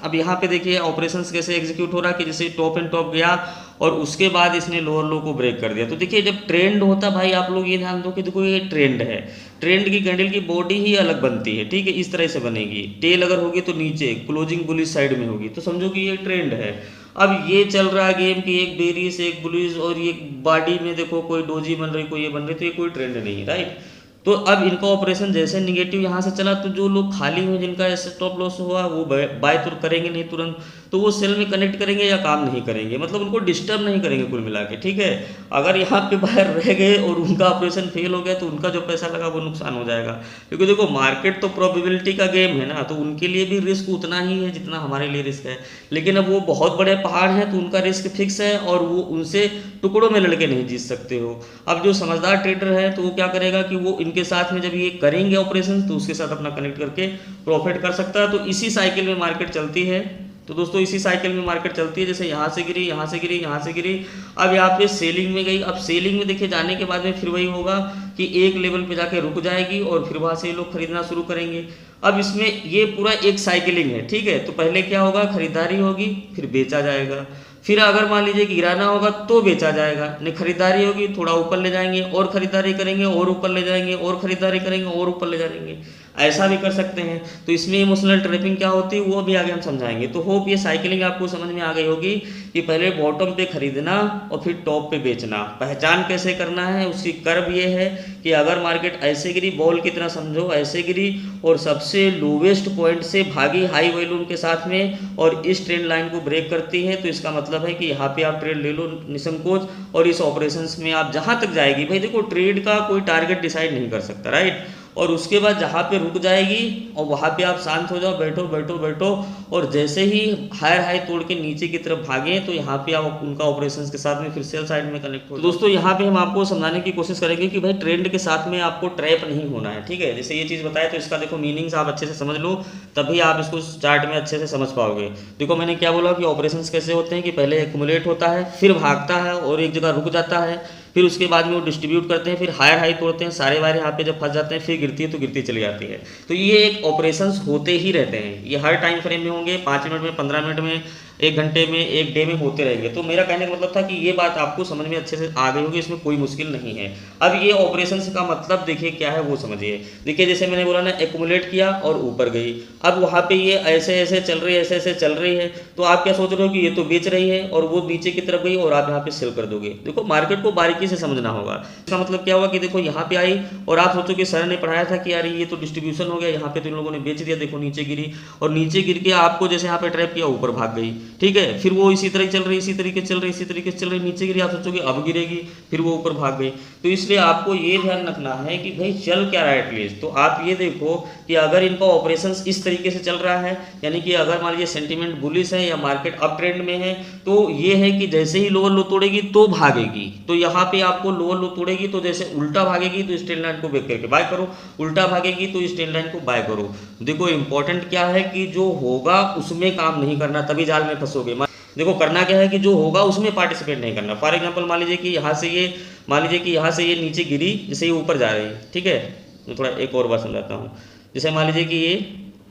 अब यहाँ पे देखिए ऑपरेशंस कैसे एग्जीक्यूट हो रहा है कि जैसे टॉप एंड टॉप गया और उसके बाद इसने लोअर लो को ब्रेक कर दिया। तो देखिए जब ट्रेंड होता, भाई आप लोग ये ध्यान दो कि देखो ये ट्रेंड है, ट्रेंड की कैंडल की बॉडी ही अलग बनती है, ठीक है, इस तरह से बनेगी। टेल अगर होगी तो नीचे क्लोजिंग बुलिश साइड में होगी, तो समझो कि ये ट्रेंड है। अब ये चल रहा है गेम की एक बेरिश एक बुलिश और ये बॉडी में देखो कोई डोजी बन रही कोई ये बन रही, तो ये कोई ट्रेंड नहीं, राइट। तो अब इनका ऑपरेशन जैसे निगेटिव यहाँ से चला, तो जो लोग खाली हुए जिनका ऐसे स्टॉप लॉस हुआ वो बाय तो करेंगे नहीं तुरंत, तो वो सेल में कनेक्ट करेंगे या काम नहीं करेंगे, मतलब उनको डिस्टर्ब नहीं करेंगे कुल मिला के, ठीक है। अगर यहाँ पे बाहर रह गए और उनका ऑपरेशन फेल हो गया तो उनका जो पैसा लगा वो नुकसान हो जाएगा, क्योंकि देखो मार्केट तो प्रोबेबिलिटी का गेम है ना, तो उनके लिए भी रिस्क उतना ही है जितना हमारे लिए रिस्क है। लेकिन अब वो बहुत बड़े पहाड़ हैं तो उनका रिस्क फिक्स है और वो उनसे टुकड़ों में लड़के नहीं जीत सकते हो। अब जो समझदार ट्रेडर है तो वो क्या करेगा कि वो इनके साथ में जब ये करेंगे ऑपरेशन तो उसके साथ अपना कनेक्ट करके प्रॉफिट कर सकता है। तो इसी साइकिल में मार्केट चलती है। तो दोस्तों इसी साइकिल में मार्केट चलती है, जैसे यहाँ से गिरी, यहाँ से गिरी, यहाँ से गिरी, अब यहाँ पे सेलिंग में गई। अब सेलिंग में देखिए जाने के बाद में फिर वही होगा कि एक लेवल पे जाके रुक जाएगी और फिर वहाँ से लोग खरीदना शुरू करेंगे। अब इसमें ये पूरा एक साइकिलिंग है, ठीक है। तो पहले क्या होगा, खरीदारी होगी, फिर बेचा जाएगा, फिर अगर मान लीजिए कि गिराना होगा तो बेचा जाएगा, नहीं खरीदारी होगी थोड़ा ऊपर ले जाएंगे और खरीदारी करेंगे और ऊपर ले जाएंगे और खरीदारी करेंगे और ऊपर ले जाएंगे, ऐसा भी कर सकते हैं। तो इसमें इमोशनल ट्रैपिंग क्या होती है वो भी आगे हम समझाएंगे। तो होप ये साइकिलिंग आपको समझ में आ गई होगी कि पहले बॉटम पे खरीदना और फिर टॉप पे बेचना, पहचान कैसे करना है उसकी कर्व ये है कि अगर मार्केट ऐसे गिरी, बॉल की तरह समझो ऐसे गिरी और सबसे लोवेस्ट पॉइंट से भागी हाई वॉल्यूम के साथ में और इस ट्रेंड लाइन को ब्रेक करती है, तो इसका मतलब है कि यहाँ पे आप ट्रेड ले लो निसंकोच और इस ऑपरेशंस में आप जहाँ तक जाएगी, भाई देखो ट्रेड का कोई टारगेट डिसाइड नहीं कर सकता, राइट। और उसके बाद जहाँ पे रुक जाएगी और वहाँ पे आप शांत हो जाओ, बैठो बैठो बैठो, और जैसे ही हायर हाई तोड़ के नीचे की तरफ भागे तो यहाँ पे आप उनका ऑपरेशंस के साथ में फिर सेल साइड में कनेक्ट हो। तो दोस्तों यहाँ पे हम आपको समझाने की कोशिश करेंगे कि भाई ट्रेंड के साथ में आपको ट्रैप नहीं होना है, ठीक है। जैसे ये चीज़ बताया तो इसका देखो मीनिंग्स आप अच्छे से समझ लो, तभी आप इसको चार्ट में अच्छे से समझ पाओगे। देखो मैंने क्या बोला कि ऑपरेशंस कैसे होते हैं कि पहले एक्यूमुलेट होता है, फिर भागता है और एक जगह रुक जाता है, फिर उसके बाद में वो डिस्ट्रीब्यूट करते हैं, फिर हायर हाई तोड़ते हैं, सारे वारे यहाँ पे जब फंस जाते हैं फिर गिरती है तो गिरती चली जाती है। तो ये एक ऑपरेशंस होते ही रहते हैं, ये हर टाइम फ्रेम में होंगे, 5 मिनट में, 15 मिनट में, 1 घंटे में, 1 डे में होते रहेंगे। तो मेरा कहने का मतलब था कि ये बात आपको समझ में अच्छे से आ गई होगी, इसमें कोई मुश्किल नहीं है। अब ये ऑपरेशंस का मतलब देखिए क्या है वो समझिए। देखिए जैसे मैंने बोला ना, एक्यूमुलेट किया और ऊपर गई, अब वहाँ पे ये ऐसे ऐसे चल रही है, ऐसे ऐसे चल रही है, तो आप क्या सोच रहे हो कि ये तो बेच रही है और वो नीचे की तरफ गई और आप यहाँ पे सेल कर दोगे। देखो मार्केट को बारीकी से समझना होगा। इसका मतलब क्या हुआ कि देखो यहाँ पे आई और आप सोचो कि सर ने पढ़ाया था कि यार ये तो डिस्ट्रीब्यूशन हो गया, यहाँ पे तो इन लोगों ने बेच दिया, देखो नीचे गिरी और नीचे गिर के आपको जैसे यहाँ पे ट्रैप किया ऊपर भाग गई, ठीक है। फिर वो इसी तरह चल रही, इसी तरीके चल रही, इसी तरीके चल रही, नीचे गिरी, आप सोचोगे अब गिरेगी, फिर वो ऊपर भाग गई। तो इसलिए आपको ये ध्यान रखना है कि भाई चल क्या रहा है एटलीस्ट। तो आप ये देखो कि अगर इनका ऑपरेशन इस तरीके से चल रहा है, यानी कि अगर मान लीजिए सेंटीमेंट बुलिश है या मार्केट अप ट्रेंड में है, तो ये है कि जैसे ही लोअर लो तोड़ेगी तो भागेगी। तो यहाँ पे आपको लोअर लो तोड़ेगी तो जैसे उल्टा भागेगी तो इस ट्रेंड लाइन को ब्रेक करके बाय करो, उल्टा भागेगी तो इस ट्रेंड लाइन को बाय करो। देखो इंपॉर्टेंट क्या है कि जो होगा उसमें काम नहीं करना, तभी जाल में फंसोगे। देखो करना क्या है कि जो होगा उसमें पार्टिसिपेट नहीं करना। फॉर एग्जांपल मान लीजिए कि यहाँ से ये, मान लीजिए कि यहाँ से ये नीचे गिरी, जैसे ये ऊपर जा रही है, ठीक है। तो थोड़ा एक और बात समझाता हूँ। जैसे मान लीजिए कि ये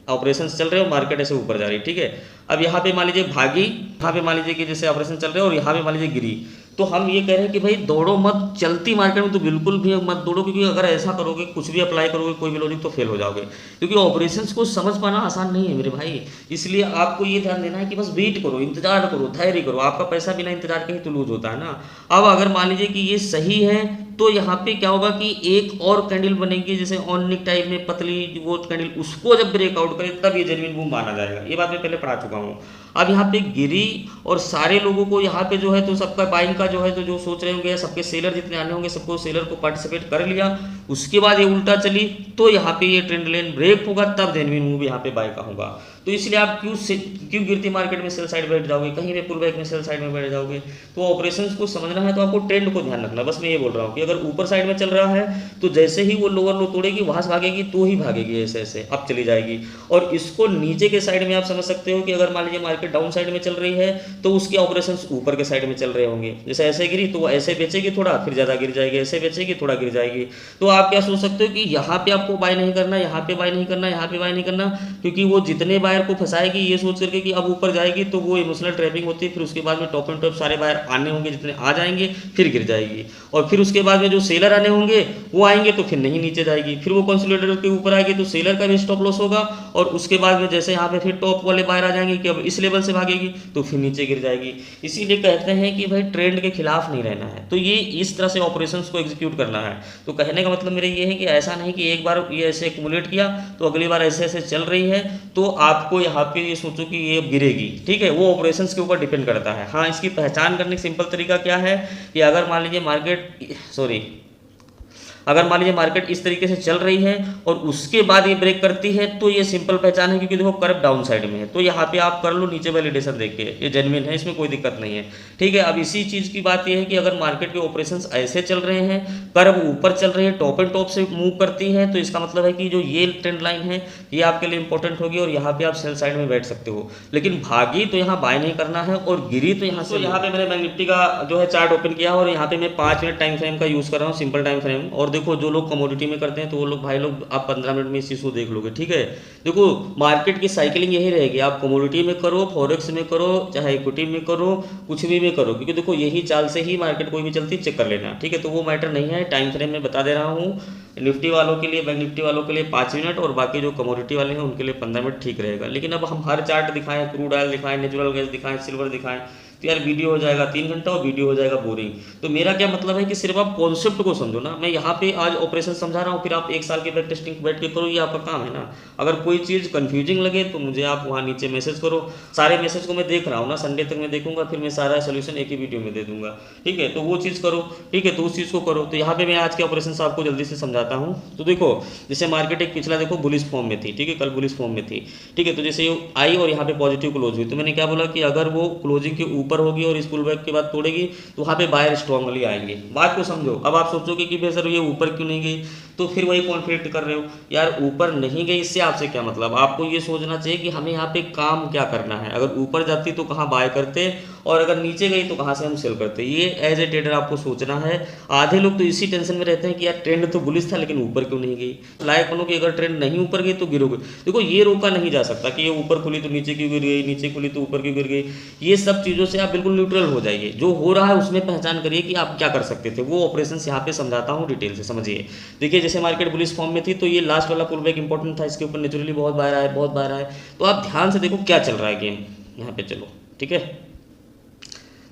ऑपरेशंस चल रहे हो, मार्केट ऐसे ऊपर जा रही है, ठीक है। अब यहाँ पे मान लीजिए भागी, यहाँ पे मान लीजिए कि जैसे ऑपरेशन चल रहे हो और यहाँ पे मान लीजिए गिरी, तो हम ये कह रहे हैं कि भाई दौड़ो मत, चलती मार्केट में तो बिल्कुल भी मत दौड़ो, क्योंकि अगर ऐसा करोगे, कुछ भी अप्लाई करोगे, कोई भी लॉजिक, तो फेल हो जाओगे। क्योंकि ऑपरेशंस को समझ पाना आसान नहीं है मेरे भाई, इसलिए आपको ये ध्यान देना है कि बस वेट करो, इंतजार करो, धैर्य करो। आपका पैसा बिना इंतजार के ही तो लूज होता है ना। अब अगर मान लीजिए कि ये सही है तो यहाँ पे क्या होगा कि एक और कैंडल बनेगी, जैसे ऑन निक टाइप में पतली वो कैंडल, उसको जब ब्रेकआउट करे तब ये जेन्युइन बूम माना जाएगा। ये बात मैं पहले पढ़ा चुका हूँ। अब यहाँ पे गिरी और सारे लोगों को यहाँ पे जो है तो सबका बाइंग का जो है तो जो सोच रहे होंगे, सबके सेलर जितने आने होंगे सबको सेलर को पार्टिसिपेट कर लिया। उसके बाद ये उल्टा चली तो यहाँ पे ये ट्रेंड लाइन ब्रेक होगा, तब जेन्युइन मूव यहाँ पे बाय का होगा। तो इसलिए आप क्यों गिरती मार्केट में सेल साइड बैठ जाओगे, कहीं पे पुल बैक में सेल साइड में बैठ जाओगे। तो ऑपरेशंस को समझना है तो आपको ट्रेंड को ध्यान रखना। बस मैं ये बोल रहा हूँ कि अगर ऊपर साइड में चल रहा है तो जैसे ही वो लोअर लो तोड़ेगी वहां से भागेगी तो ही भागेगी, ऐसे ऐसे अब चली जाएगी। और इसको नीचे के साइड में आप समझ सकते हो कि अगर मान लीजिए मार्केट डाउन साइड में चल रही है तो उसके ऑपरेशंस ऊपर के साइड में चल रहे होंगे। जैसे ऐसे गिरी तो वो ऐसे बेचेगी थोड़ा, फिर ज़्यादा गिर जाएगी, ऐसे बेचेगी थोड़ा गिर जाएगी। तो आप क्या सोच सकते हो कि यहाँ पे आपको बाय नहीं करना, यहाँ पे बाय नहीं करना, यहाँ पे बाय नहीं करना, क्योंकि वो जितने बायर को फंसाएगी ये सोच करके कि अब ऊपर जाएगी तो वो इमोशनल ट्रैपिंग होती है। फिर उसके बाद में टॉप एंड टॉप सारे बायर आने होंगे, जितने आ जाएंगे फिर गिर जाएगी। और फिर उसके बाद में जो सेलर आने होंगे वो आएंगे तो फिर नहीं नीचे जाएगी, फिर वो कंसोलिडेटर के ऊपर आएगी तो सेलर का भी स्टॉप लॉस होगा। और उसके बाद में जैसे यहाँ पे फिर टॉप वाले बायर आ जाएंगे कि अब इस लेवल से भागेगी तो फिर नीचे गिर जाएगी। इसीलिए कहते हैं कि भाई ट्रेंड के खिलाफ नहीं रहना है, तो ये इस तरह से ऑपरेशंस को एग्जीक्यूट करना है। तो कहने का मतलब मतलब मेरा ये है कि ऐसा नहीं कि एक बार ये ऐसे एक्यूमुलेट किया तो अगली बार ऐसे ऐसे चल रही है तो आपको यहाँ पे ये सोचो कि ये गिरेगी, ठीक है। वो ऑपरेशंस के ऊपर डिपेंड करता है। हाँ, इसकी पहचान करने का सिंपल तरीका क्या है कि अगर मान लीजिए मार्केट इस तरीके से चल रही है और उसके बाद ये ब्रेक करती है तो ये सिंपल पहचान है, क्योंकि देखो कर्व डाउन साइड में है, तो यहाँ पे आप कर लो नीचे वैलिडेशन देख के, ये जेन्युइन है, इसमें कोई दिक्कत नहीं है, ठीक है। अब इसी चीज़ की बात ये है कि अगर मार्केट के ऑपरेशंस ऐसे चल रहे हैं, कर्व ऊपर चल रही है, टॉप एंड टॉप से मूव करती है, तो इसका मतलब है कि जो ये ट्रेंड लाइन है ये आपके लिए इंपॉर्टेंट होगी और यहाँ पे आप सेल साइड में बैठ सकते हो। लेकिन भागी तो यहाँ बाय नहीं करना है और गिरी तो यहाँ से। तो यहाँ पे मैंने बैंक निफ्टी का जो है चार्ट ओपन किया और यहाँ पे मैं 5 मिनट टाइम फ्रेम का यूज़ कर रहा हूँ, सिंपल टाइम फ्रेम। और देखो जो लोग कमोडिटी में करते हैं तो वो लोग भाई लोग आप 15 मिनट में इस चीज़ को देख लोगे, ठीक है। देखो मार्केट की साइकिलिंग यही रहेगी, आप कमोडिटी में करो, फॉरेक्स में करो, चाहे इक्विटी में करो, कुछ भी में करो, क्योंकि देखो यही चाल से ही मार्केट कोई भी चलती चेक कर लेना, ठीक है। तो वो मैटर नहीं है, टाइम फ्रेम में बता दे रहा हूँ। निफ्टी वालों के लिए, बैंक निफ्टी वालों के लिए 5 मिनट और बाकी जो कमोडिटी वाले हैं उनके लिए 15 मिनट ठीक रहेगा। लेकिन अब हम हर चार्ट दिखाएं, क्रूड ऑयल दिखाएं, नेचुरल गैस दिखाएं, सिल्वर दिखाएं, तो यार वीडियो हो जाएगा 3 घंटा और वीडियो हो जाएगा बोरिंग। तो मेरा क्या मतलब है कि सिर्फ आप कॉन्सेप्ट को समझो ना। मैं यहाँ पे आज ऑपरेशन समझा रहा हूँ, फिर आप 1 साल की बैक टेस्टिंग बैठ के करो, ये आपका काम है ना। अगर कोई चीज़ कंफ्यूजिंग लगे तो मुझे आप वहाँ नीचे मैसेज करो, सारे मैसेज को मैं देख रहा हूँ ना, संडे तक मैं देखूंगा, फिर मैं सारा सोल्यूशन एक ही वीडियो में दे दूंगा, ठीक है। तो वो चीज़ करो, ठीक है, तो उस चीज़ को करो। तो यहाँ पे मैं आज के ऑपरेशन आपको जल्दी से समझाता हूँ। तो देखो जैसे मार्केट एक पिछला देखो बुलिश फॉर्म में थी, ठीक है, कल बुलिश फॉर्म में थी, ठीक है। तो जैसे आई और यहाँ पे पॉजिटिव क्लोज हुई, तो मैंने क्या बोला कि अगर वो क्लोजिंग के ऊपर होगी और इस पुल बैक के बाद तोड़ेगी तो वहाँ पे बायर स्ट्रांगली आएंगे। बात को समझो। अब आप सोचोगे कि भाई सर ये ऊपर क्यों नहीं गई, तो फिर वही कॉन्फ्लिक्ट कर रहे हो यार, ऊपर नहीं गई इससे आपसे क्या मतलब। आपको ये सोचना चाहिए कि हमें यहाँ पे काम क्या करना है। अगर ऊपर जाती तो कहाँ बाय करते और अगर नीचे गई तो कहाँ से हम सेल करते, ये एज ए ट्रेडर आपको सोचना है। आधे लोग तो इसी टेंशन में रहते हैं कि यार ट्रेंड तो बुलिश था लेकिन ऊपर क्यों नहीं गई। लायक बनो कि अगर ट्रेंड नहीं ऊपर गई तो गिरोगे। देखो ये रोका नहीं जा सकता कि ये ऊपर खुली तो नीचे क्यों गिर गई, नीचे खुली तो ऊपर क्यों गिर गई। ये सब चीज़ों से आप बिल्कुल न्यूट्रल हो जाइए। जो हो रहा है उसमें पहचान करिए कि आप क्या कर सकते थे। वो ऑपरेशंस यहाँ पे समझाता हूँ डिटेल से, समझिए। देखिए जैसे मार्केट बुलिश फॉर्म में थी तो ये लास्ट वाला पुल बैक इंपॉर्टेंट था, इसके ऊपर नेचुरली बहुत बार आया, बहुत बार आया। तो आप ध्यान से देखो क्या चल रहा है गेम यहाँ पे, चलो ठीक है।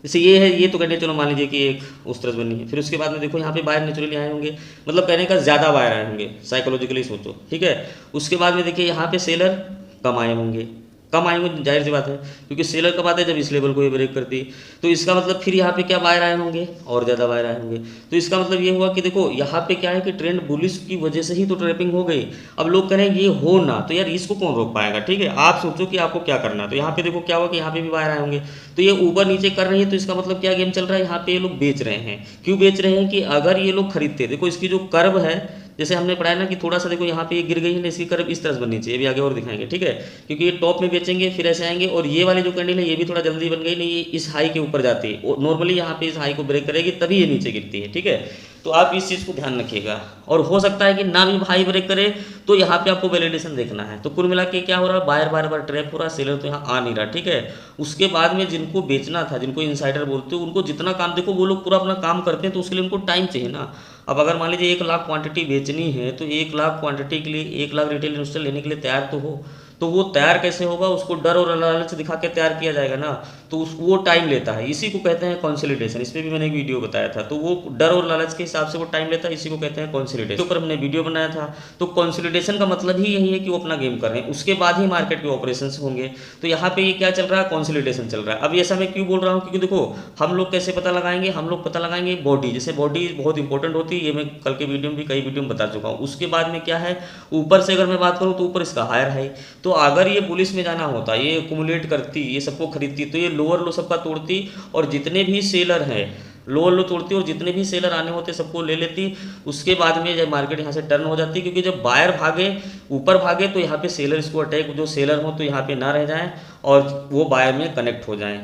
जैसे ये है, ये तो कहने चलो मान लीजिए कि एक उस तरह बनी है, फिर उसके बाद में देखो यहाँ पे बायर नेचुरली आए होंगे, मतलब कहने का ज़्यादा बायर आए होंगे, साइकोलॉजिकली सोचो, ठीक है। उसके बाद में देखिए यहाँ पे सेलर कम आए होंगे, कम आएंगे, जाहिर सी बात है, क्योंकि सेलर कब आते हैं जब इस लेवल को ये ब्रेक करती। तो इसका मतलब फिर यहाँ पे क्या बायर आए होंगे और ज़्यादा बायर आए होंगे। तो इसका मतलब ये हुआ कि देखो यहाँ पे क्या है कि ट्रेंड बुलिश की वजह से ही तो ट्रैपिंग हो गई। अब लोग कहेंगे ये हो ना, तो यार इसको कौन रोक पाएगा, ठीक है। आप सोचो कि आपको क्या करना है। तो यहाँ पे देखो क्या हुआ कि यहाँ पे भी बायर आए होंगे, तो ये ऊपर नीचे कर रही है, तो इसका मतलब क्या गेम चल रहा है, यहाँ पे ये लोग बेच रहे हैं। क्यों बेच रहे हैं कि अगर ये लोग खरीदते, देखो इसकी जो कर्व है, जैसे हमने पढ़ाया ना कि थोड़ा सा देखो यहाँ पे ये गिर गई है ना, इसकी कर्व इस तरह से बननी चाहिए, भी आगे और दिखाएंगे, ठीक है। क्योंकि ये टॉप में बेचेंगे फिर ऐसे आएंगे, और ये वाली जो कैंडल है ये भी थोड़ा जल्दी बन गई नहीं, ये इस हाई के ऊपर जाती है, नॉर्मली यहाँ पे इस हाई को ब्रेक करेगी तभी ये नीचे गिरती है, ठीक है। तो आप इस चीज़ को ध्यान रखिएगा। और हो सकता है कि ना भी हाई ब्रेक करे तो यहाँ पे आपको वैलिडेशन देखना है। तो कुल मिला के क्या हो रहा है, बायर बार बार ट्रैप हो रहा है, सेलर तो यहाँ आ नहीं रहा, ठीक है। उसके बाद में जिनको बेचना था, जिनको इनसाइडर बोलते हो, उनको जितना काम, देखो वो लोग पूरा अपना काम करते हैं तो उसके लिए उनको टाइम चाहिए ना। अब अगर मान लीजिए 1 लाख क्वांटिटी बेचनी है तो 1 लाख क्वांटिटी के लिए 1 लाख रिटेल इन्वेस्टर लेने के लिए तैयार तो हो। तो वो तैयार कैसे होगा, उसको डर और लालच दिखा के तैयार किया जाएगा ना, तो वो टाइम लेता है। इसी को कहते हैं कंसोलिडेशन। इस पर भी मैंने एक वीडियो बताया था। तो वो डर और लालच के हिसाब से वो टाइम लेता है, इसी को कहते हैं कंसोलिडेशन। ऊपर हमने वीडियो बनाया था। तो कंसोलिडेशन का मतलब ही यही है कि वो अपना गेम कर रहे हैं, उसके बाद ही मार्केट के ऑपरेशंस होंगे। तो यहाँ पे ये क्या चल रहा है, कंसोलिडेशन चल रहा है। अब ऐसा मैं क्यों बोल रहा हूँ, क्योंकि देखो हम लोग कैसे पता लगाएंगे, हम लोग पता लगाएंगे बॉडी। जैसे बॉडी बहुत इंपॉर्टेंट होती है, ये मैं कल के वीडियो में भी कई वीडियो में बता चुका हूँ। उसके बाद में क्या है, ऊपर से अगर मैं बात करूँ तो ऊपर इसका हायर हाई। तो अगर ये पुलिस में जाना होता, ये एक्यूमुलेट करती, ये सबको खरीदती, तो ये लोअर लो सबका तोड़ती और जितने भी सेलर हैं लोअर लो तोड़ती और जितने भी सेलर आने होते सबको ले लेती। उसके बाद में जब मार्केट यहाँ से टर्न हो जाती, क्योंकि जब बायर भागे ऊपर भागे तो यहाँ पे सेलर इसको अटैक, जो सेलर हो तो यहाँ पे ना रह जाएं और वो बायर में कनेक्ट हो जाएं,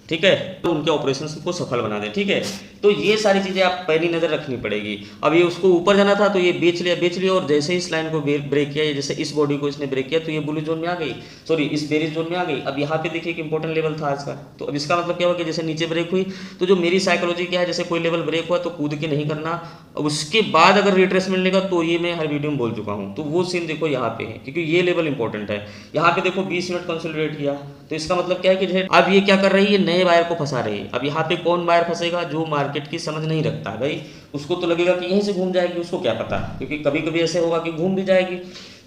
ठीक है। तो उनके ऑपरेशंस को सफल बना दें, ठीक है। तो ये सारी चीज़ें आप पहली नज़र रखनी पड़ेगी। अब ये उसको ऊपर जाना था तो ये बेच लिया और जैसे ही इस लाइन को ब्रेक किया, जैसे इस बॉडी को इसने ब्रेक किया तो ये बुलिश जोन में आ गई, सॉरी इस बेरिश जोन में आ गई। अब यहाँ पे देखिए एक इंपॉर्टेंट लेवल था आज का। तो अब इसका मतलब क्या हुआ कि जैसे नीचे ब्रेक हुई तो जो मेरी साइकोलॉजी क्या है, जैसे कोई लेवल ब्रेक हुआ तो कूद के नहीं करना, अब उसके बाद अगर रिट्रेसमेंट लेगा तो ये मैं हर वीडियो में बोल चुका हूँ। तो वो सीन देखो यहाँ पे है, क्योंकि ये लेवल इंपॉर्टेंट है। यहाँ पे देखो 20 मिनट कंसोलिडेट किया, तो इसका मतलब क्या है कि अब ये क्या कर रही है, नए बायर को फंसा रही है। अब यहाँ पे कौन बायर फंसेगा? जो मार्केट की समझ नहीं रखता भाई, उसको तो लगेगा कि यहीं से घूम जाएगी, उसको क्या पता, क्योंकि कभी कभी ऐसे होगा कि घूम भी जाएगी।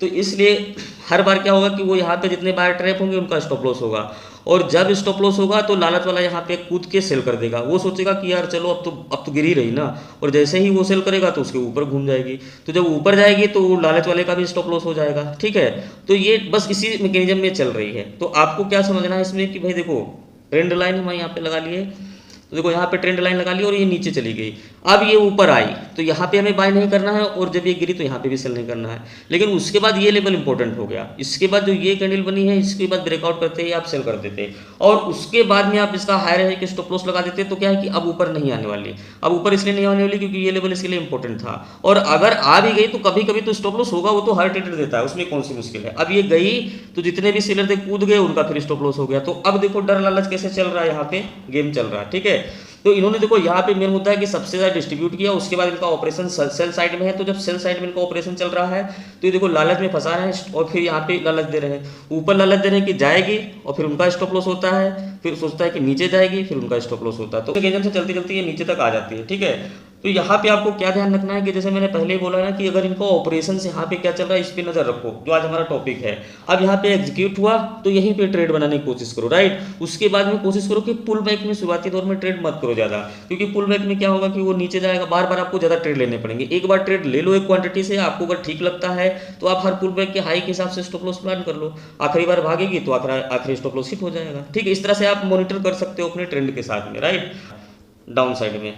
तो इसलिए हर बार क्या होगा कि वो यहाँ पे जितने बायर ट्रैप होंगे उनका स्टॉप लॉस होगा, और जब स्टॉप लॉस होगा तो लालच वाला यहाँ पे कूद के सेल कर देगा। वो सोचेगा कि यार चलो अब तो गिर ही रही ना, और जैसे ही वो सेल करेगा तो उसके ऊपर घूम जाएगी। तो जब ऊपर जाएगी तो लालच वाले का भी स्टॉप लॉस हो जाएगा। ठीक है, तो ये बस इसी मैकेनिज्म में चल रही है। तो आपको क्या समझना है इसमें कि भाई देखो, ट्रेंड लाइन हम यहाँ पे लगा लिए, तो देखो यहाँ पे ट्रेंड लाइन लगा ली और ये नीचे चली गई। अब ये ऊपर आई तो यहाँ पे हमें बाय नहीं करना है, और जब ये गिरी तो यहाँ पे भी सेल नहीं करना है। लेकिन उसके बाद ये लेवल इंपॉर्टेंट हो गया, इसके बाद जो ये कैंडल बनी है इसके बाद ब्रेकआउट करते ही आप सेल कर देते, और उसके बाद में आप इसका हायर है कि स्टॉप लॉस लगा देते। तो क्या है कि अब ऊपर नहीं आने वाली। अब ऊपर इसलिए नहीं आने वाली क्योंकि ये लेवल इसके लिए इंपॉर्टेंट था, और अगर आ भी गई तो कभी कभी तो स्टॉप लॉस होगा, वो तो हर ट्रेडर देता है, उसमें कौन सी मुश्किल है। अब ये गई तो जितने भी सेलर थे कूद गए, उनका फिर स्टॉप लॉस हो गया। तो अब देखो डर लालच कैसे चल रहा है, यहाँ पे गेम चल रहा है। ठीक है, तो इन्होंने देखो यहाँ पे मेन मुद्दा है कि सबसे ज़्यादा डिस्ट्रीब्यूट किया, उसके बाद इनका ऑपरेशन सेल साइड में है। तो जब सेल साइड में इनका ऑपरेशन चल रहा है तो ये देखो लालच में फंसा रहे हैं, और फिर यहाँ पे लालच दे रहे हैं, ऊपर लालच दे रहे हैं कि जाएगी, और फिर उनका स्टॉप लॉस होता है, फिर सोचता है कि नीचे जाएगी, फिर उनका स्टॉप लॉस होता है। तो मैकेनिज्म से चलती चलती ये नीचे तक आ जाती है। ठीक है, तो यहाँ पे आपको क्या ध्यान रखना है कि जैसे मैंने पहले ही बोला ना कि अगर इनको ऑपरेशन से यहाँ पे क्या चल रहा है इस पे नजर रखो, जो आज हमारा टॉपिक है। अब यहाँ पे एग्जीक्यूट हुआ तो यहीं पे ट्रेड बनाने की कोशिश करो, राइट। उसके बाद में कोशिश करो कि पुल बैक में शुरुआती दौर में ट्रेड मत करो ज़्यादा, क्योंकि पुल बैक में क्या होगा कि वो नीचे जाएगा, बार बार आपको ज़्यादा ट्रेड लेने पड़ेंगे। एक बार ट्रेड ले लो एक क्वांटिटी से, आपको अगर ठीक लगता है तो आप हर पुल बैक के हाई के हिसाब से स्टॉप लॉस प्लान कर लो। आखिरी बार भागेगी तो आखिरी स्टॉप लॉस हिट हो जाएगा। ठीक है, इस तरह से आप मॉनिटर कर सकते हो अपने ट्रेंड के साथ में, राइट। डाउन साइड में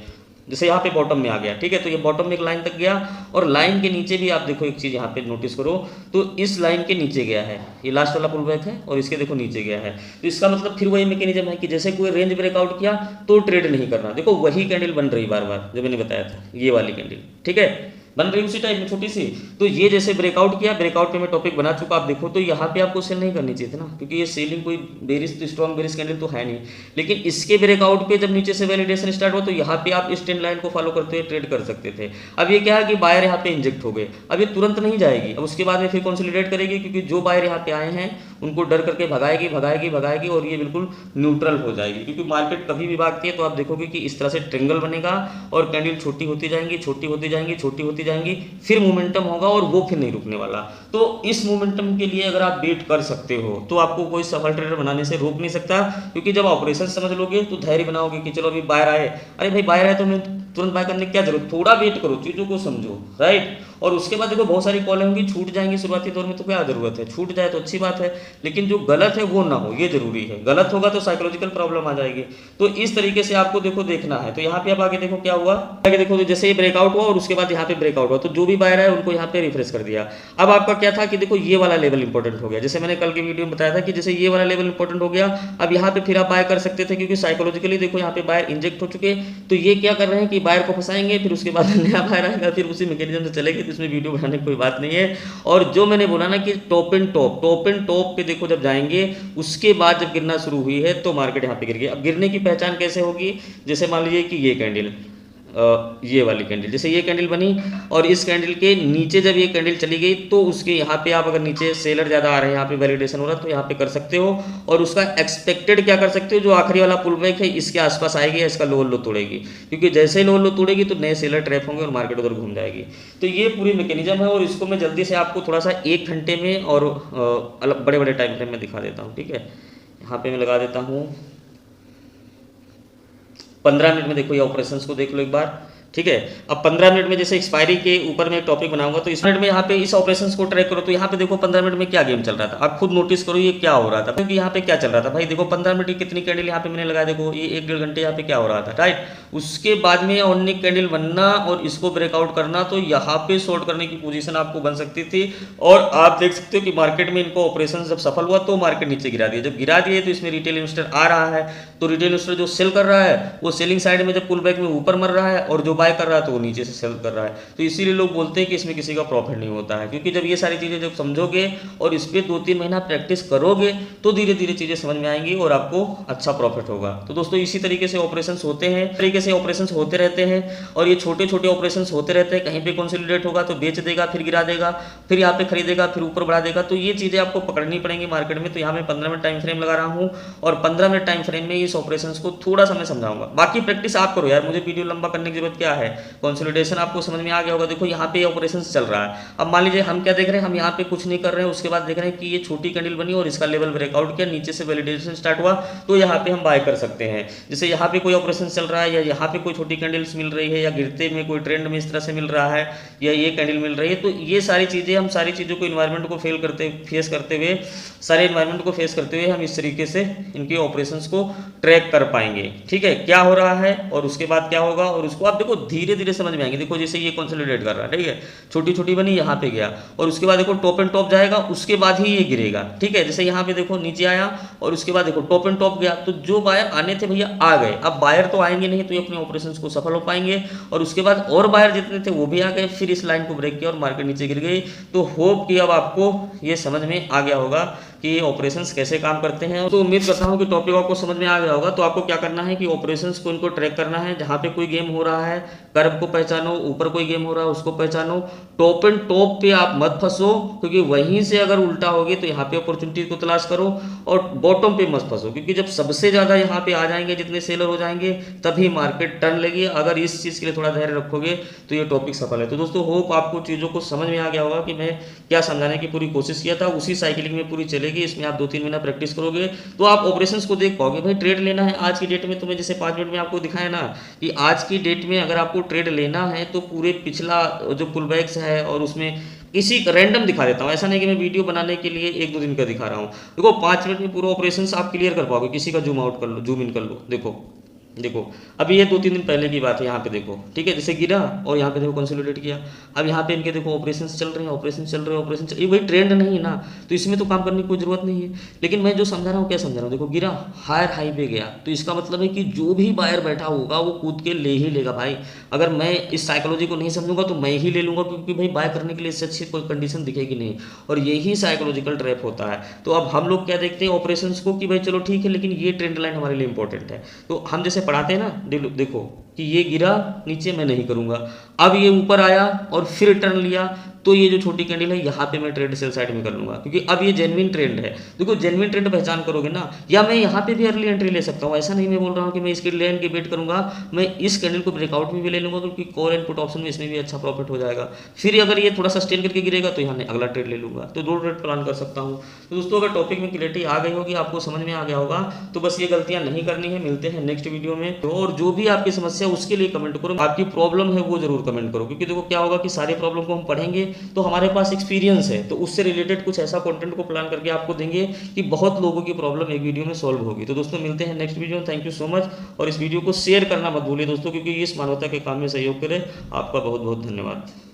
जैसे यहाँ पे बॉटम में आ गया, ठीक है, तो ये बॉटम में एक लाइन तक गया, और लाइन के नीचे भी आप देखो एक चीज़ यहाँ पे नोटिस करो, तो इस लाइन के नीचे गया है, ये लास्ट वाला पुल बैक है, और इसके देखो नीचे गया है। तो इसका मतलब फिर वही मैकेनिज्म है कि जैसे कोई रेंज ब्रेकआउट किया तो ट्रेड नहीं करना। देखो वही कैंडल बन रही बार बार, जो मैंने बताया था, ये वाली कैंडल, ठीक है, बन रही उसी टाइप में छोटी सी। तो ये जैसे ब्रेकआउट किया, ब्रेकआउट पे मैं टॉपिक बना चुका, आप देखो तो यहाँ पे आपको सेल नहीं करनी चाहिए थी ना, क्योंकि ये सेलिंग कोई बेरिश स्ट्रॉन्ग बेरिश कैंडल तो है नहीं। लेकिन इसके ब्रेकआउट पे जब नीचे से वैलिडेशन स्टार्ट हुआ तो यहाँ पे आप इस ट्रेंड लाइन को फॉलो करते हुए ट्रेड कर सकते थे। अब ये क्या है कि बायर यहाँ पे इंजेक्ट हो गए, अब ये तुरंत नहीं जाएगी, अब उसके बाद में फिर कंसोलिडेट करेगी, क्योंकि जो बायर यहाँ पे आए हैं उनको डर करके भगाएगी भगाएगी भगाएगी, और ये बिल्कुल न्यूट्रल हो जाएगी। क्योंकि मार्केट कभी भी भागती है तो आप देखोगे कि इस तरह से ट्रेंगल बनेगा, और कैंडल छोटी होती जाएंगी छोटी होती जाएंगी छोटी होती जाएंगी, फिर मोमेंटम होगा, और वो फिर नहीं रुकने वाला। तो इस मोमेंटम के लिए अगर आप वेट कर सकते हो तो आपको कोई सफल ट्रेडर बनाने से रोक नहीं सकता। क्योंकि जब ऑपरेशन समझ लोगे तो धैर्य बनाओगे कि चलो अभी बायर आए, अरे भाई बायर आए तो मैं तुरंत बाय करने की क्या जरूरत, थोड़ा वेट करो, चीज़ों को समझो, राइट। और उसके बाद देखो बहुत सारी कॉलें होंगी, छूट जाएंगी शुरुआती दौर में, तो क्या जरूरत है, छूट जाए तो अच्छी बात है, लेकिन जो गलत है वो ना हो, ये जरूरी है। गलत होगा तो साइकोलॉजिकल प्रॉब्लम आ जाएगी। तो इस तरीके से आपको देखो देखना है। तो यहाँ पे आप आगे देखो क्या हुआ, आगे देखो तो जैसे ये ब्रेकआउट हुआ और उसके बाद यहाँ पे ब्रेकआउट हुआ, तो जो भी बायर है उनको यहाँ पे रिफ्रेश कर दिया। अब आपका क्या था कि देखो ये वाला लेवल इंपॉर्टेंट हो गया, जैसे मैंने कल के वीडियो में बताया था कि जैसे ये वाला लेवल इंपॉर्टेंट हो गया। अब यहाँ पे फिर आप बाय कर सकते थे, क्योंकि साइकोलॉजिकली देखो यहाँ पे बायर इंजेक्ट हो चुके, तो ये क्या कर रहे हैं कि बायर को फंसाएंगे, फिर उसके बाद नया बायर आएगा, फिर उसी मैकेनिज्म से चलेगी। तो इसमें वीडियो बनाने की कोई बात नहीं है। और जो मैंने बोला ना कि टॉप एंड टॉप पे देखो जब जाएंगे, उसके बाद जब गिरना शुरू हुई है तो मार्केट यहाँ पे गिर गया। अब गिरने की पहचान कैसे होगी, जैसे मान लीजिए कि ये कैंडल, ये वाली कैंडल, जैसे ये कैंडल बनी और इस कैंडल के नीचे जब ये कैंडल चली गई तो उसके यहाँ पे आप अगर नीचे सेलर ज़्यादा आ रहे हैं, यहाँ पे वैलिडेशन हो रहा है, तो यहाँ पे कर सकते हो। और उसका एक्सपेक्टेड क्या कर सकते हो, जो आखिरी वाला पुल बैक है इसके आसपास आएगी, इसका लोअर लो तोड़ेगी, क्योंकि जैसे ही लोअर लो तोड़ेगी तो नए सेलर ट्रैप होंगे और मार्केट उधर घूम जाएगी। तो ये पूरी मैकेनिज्म है, और इसको मैं जल्दी से आपको थोड़ा सा 1 घंटे में और अलग बड़े बड़े टाइम फ्रेम में दिखा देता हूँ। ठीक है, यहाँ पे मैं लगा देता हूँ 15 मिनट में। देखो ये ऑपरेशंस को देख लो एक बार, ठीक है। अब 15 मिनट में जैसे एक्सपायरी के ऊपर में एक टॉपिक बनाऊंगा, तो इस मिनट में यहाँ पे इस ऑपरेशंस को ट्रैक करो। तो यहाँ पे देखो 15 मिनट में क्या गेम चल रहा था, आप खुद नोटिस करो ये क्या हो रहा था, क्योंकि यहाँ पे क्या चल रहा था भाई। देखो 15 मिनट की कितनी कैंडल यहाँ पे मैंने लगाया, देखो ये 1-1.5 घंटे यहाँ पे क्या हो रहा था, राइट। उसके बाद में ऑन कैंडल बनना और इसको ब्रेकआउट करना, तो यहाँ पे शॉर्ट करने की पोजीशन आपको बन सकती थी। और आप देख सकते हो कि मार्केट में इनको ऑपरेशन जब सफल हुआ तो मार्केट नीचे गिरा दिया। जब गिरा दिए तो इसमें रिटेल इन्वेस्टर आ रहा है, तो रिटेल इन्वेस्टर जो सेल कर रहा है वो सेलिंग साइड में जब पुल बैक में ऊपर मर रहा है, और जो बाय कर रहा है तो वो नीचे से सेल कर रहा है। तो इसीलिए लोग बोलते हैं कि इसमें किसी का प्रॉफिट नहीं होता है, क्योंकि जब ये सारी चीज़ें जब समझोगे और इस पर 2-3 महीना प्रैक्टिस करोगे तो धीरे धीरे चीज़ें समझ में आएंगी और आपको अच्छा प्रॉफिट होगा। तो दोस्तों इसी तरीके से ऑपरेशंस होते हैं, तरीके से ऑपरेशंस होते रहते हैं और ये छोटे छोटे ऑपरेशंस होते रहते हैं। कहीं पे कंसोलिडेट होगा तो बेच देगा, फिर गिरा देगा, फिर यहाँ पे खरीदेगा, फिर ऊपर बढ़ा देगा। तो ये चीज़ें आपको पकड़नी पड़ेंगी मार्केट में। तो यहाँ मैं 15 मिनट टाइम फ्रेम लगा रहा हूँ और 15 मिनट टाइम फ्रेम में इस ऑपरेशंस को थोड़ा सा मैं समझाऊंगा। बाकी प्रैक्टिस आप करो यार, मुझे वीडियो लंबा करने की जरूरत क्या है। कंसोलिडेशन आपको समझ में आ गया होगा। देखो यहाँ पे ऑपरेशंस चल रहा है। अब मान लीजिए हम क्या देख रहे हैं, हम यहाँ पे कुछ नहीं कर रहे हैं, उसके बाद देख रहे हैं कि ये छोटी कैंडल बनी और इसका लेवल ब्रेकआउट किया, नीचे से वैलिडेशन स्टार्ट हुआ, तो यहाँ पे हम बाय कर सकते हैं। जैसे यहाँ पे कोई ऑपरेशन चल रहा है या यहाँ पे कोई छोटी कैंडल्स मिल रही है या गिरते में कोई ट्रेंड में इस तरह से मिल रहा है या ये कैंडल मिल रही है, तो ये सारी चीज़ें हम सारी चीज़ों को इन्वायरमेंट को फेस करते हुए सारे इन्वायरमेंट को फेस करते हुए हम इस तरीके से इनके ऑपरेशंस को ट्रैक कर पाएंगे। ठीक है, क्या हो रहा है और उसके बाद क्या होगा, और उसको आप देखो धीरे धीरे समझ में आएंगे। देखो जैसे ये कंसोलिडेट कर रहा है, ठीक है, छोटी छोटी बनी यहाँ पे गया और उसके बाद देखो टॉप एंड टॉप जाएगा, उसके बाद ही ये गिरेगा। ठीक है, जैसे यहाँ पे देखो नीचे आया और उसके बाद देखो टॉप एंड टॉप गया, तो जो बायर आने थे भैया आ गए। अब बायर तो आएंगे नहीं तो ये अपने ऑपरेशंस को सफल हो पाएंगे, और उसके बाद और बायर जितने थे वो भी आ गए, फिर इस लाइन को ब्रेक किया और मार्केट नीचे गिर गई। तो होप कि अब आपको ये समझ में आ गया होगा कि ये ऑपरेशंस कैसे काम करते हैं। तो उम्मीद करता हूं कि टॉपिक आपको समझ में आ गया होगा। तो आपको क्या करना है कि ऑपरेशंस को इनको ट्रैक करना है। जहां पे कोई गेम हो रहा है कर्व को पहचानो, ऊपर कोई गेम हो रहा है उसको पहचानो, टॉप एंड टॉप पे आप मत फंसो, क्योंकि वहीं से अगर उल्टा होगी तो यहाँ पे अपॉर्चुनिटी को तलाश करो, और बॉटम पे मत फंसो, क्योंकि जब सबसे ज्यादा यहाँ पे आ जाएंगे जितने सेलर हो जाएंगे तभी मार्केट टर्न लेगी। अगर इस चीज के लिए थोड़ा धैर्य रखोगे तो ये टॉपिक सफल है। तो दोस्तों होप आपको चीजों को समझ में आ गया होगा कि मैं क्या समझाने की पूरी कोशिश किया था। उसी साइकिलिंग में पूरी चलेगी, इसमें आप 2-3 महीना प्रैक्टिस करोगे तो आप ऑपरेशंस को देख पाओगे। भाई ट्रेड लेना है आज की डेट में, तो मैं जैसे 5 मिनट में आपको दिखाया ना कि आज की डेट में अगर आपको ट्रेड लेना है तो पूरे पिछला जो पुलबैक्स है और उसमें किसी रैंडम दिखा देता हूँ। ऐसा नहीं कि मैं वीडियो बनाने के लिए 1-2 दिन का दिखा रहा हूँ। देखो 5 मिनट में पूरा ऑपरेशंस आप क्लियर कर पाओगे। किसी का जूम आउट कर लो, जूम इन कर लो, देखो देखो अभी ये 2-3 दिन पहले की बात है। यहाँ पे देखो, ठीक है, जैसे गिरा और यहाँ पे देखो कंसोलिडेट किया। अब यहाँ पे इनके देखो ऑपरेशंस चल रहे हैं, ये भाई ट्रेंड नहीं है ना, तो इसमें तो काम करने की कोई जरूरत नहीं है। लेकिन मैं जो समझा रहा हूँ क्या समझा रहा हूँ, देखो गिरा हायर हाई पे गया, तो इसका मतलब है कि जो भी बायर बैठा होगा वो कूद के ले ही लेगा भाई। अगर मैं इस साइकोलॉजी को नहीं समझूंगा तो मैं ही ले लूंगा, क्योंकि भाई बाय करने के लिए इससे अच्छी कोई कंडीशन दिखेगी नहीं, और यही साइकोलॉजिकल ट्रैप होता है। तो अब हम लोग क्या देखते हैं ऑपरेशंस को कि भाई चलो ठीक है, लेकिन ये ट्रेंड लाइन हमारे लिए इंपॉर्टेंट है। तो हम जैसे पढ़ाते हैं ना, देखो कि ये गिरा नीचे, मैं नहीं करूंगा। अब ये ऊपर आया और फिर टर्न लिया, तो ये जो छोटी कैंडल है यहाँ पे मैं ट्रेड सेल साइड में कर लूंगा, क्योंकि अब ये जेन्युइन ट्रेंड है। देखो जेन्युइन ट्रेंड पहचान करोगे ना, या मैं यहाँ पे भी अर्ली एंट्री ले सकता हूँ। ऐसा नहीं मैं बोल रहा हूँ कि मैं इसके लेन के वेट करूंगा, मैं इस कैंडल को ब्रेकआउट में भी ले लूंगा, क्योंकि कॉल एंड पुट ऑप्शन में इसमें भी अच्छा प्रॉफिट हो जाएगा। फिर अगर ये थोड़ा सस्टेन करके गिरेगा तो यहाँ अगला ट्रेड ले लूंगा। तो 2 ट्रेड प्लान कर सकता हूँ। तो दोस्तों अगर टॉपिक में क्लियरिटी आ गई होगी, आपको समझ में आ गया होगा, तो बस ये गलतियां नहीं करनी है। मिलते हैं नेक्स्ट वीडियो में। और जो भी आपकी समस्या उसके लिए कमेंट करो, आपकी प्रॉब्लम है वो जरूर कमेंट करो, क्योंकि देखो क्या होगा कि सारे प्रॉब्लम को हम पढ़ेंगे तो हमारे पास एक्सपीरियंस है, तो उससे रिलेटेड कुछ ऐसा कंटेंट को प्लान करके आपको देंगे कि बहुत लोगों की प्रॉब्लम एक वीडियो में सॉल्व होगी। तो दोस्तों मिलते हैं नेक्स्ट वीडियो में। थैंक यू सो मच, और इस वीडियो को शेयर करना मत भूलिए दोस्तों, क्योंकि इस मानवता के काम में सहयोग करे। आपका बहुत बहुत धन्यवाद।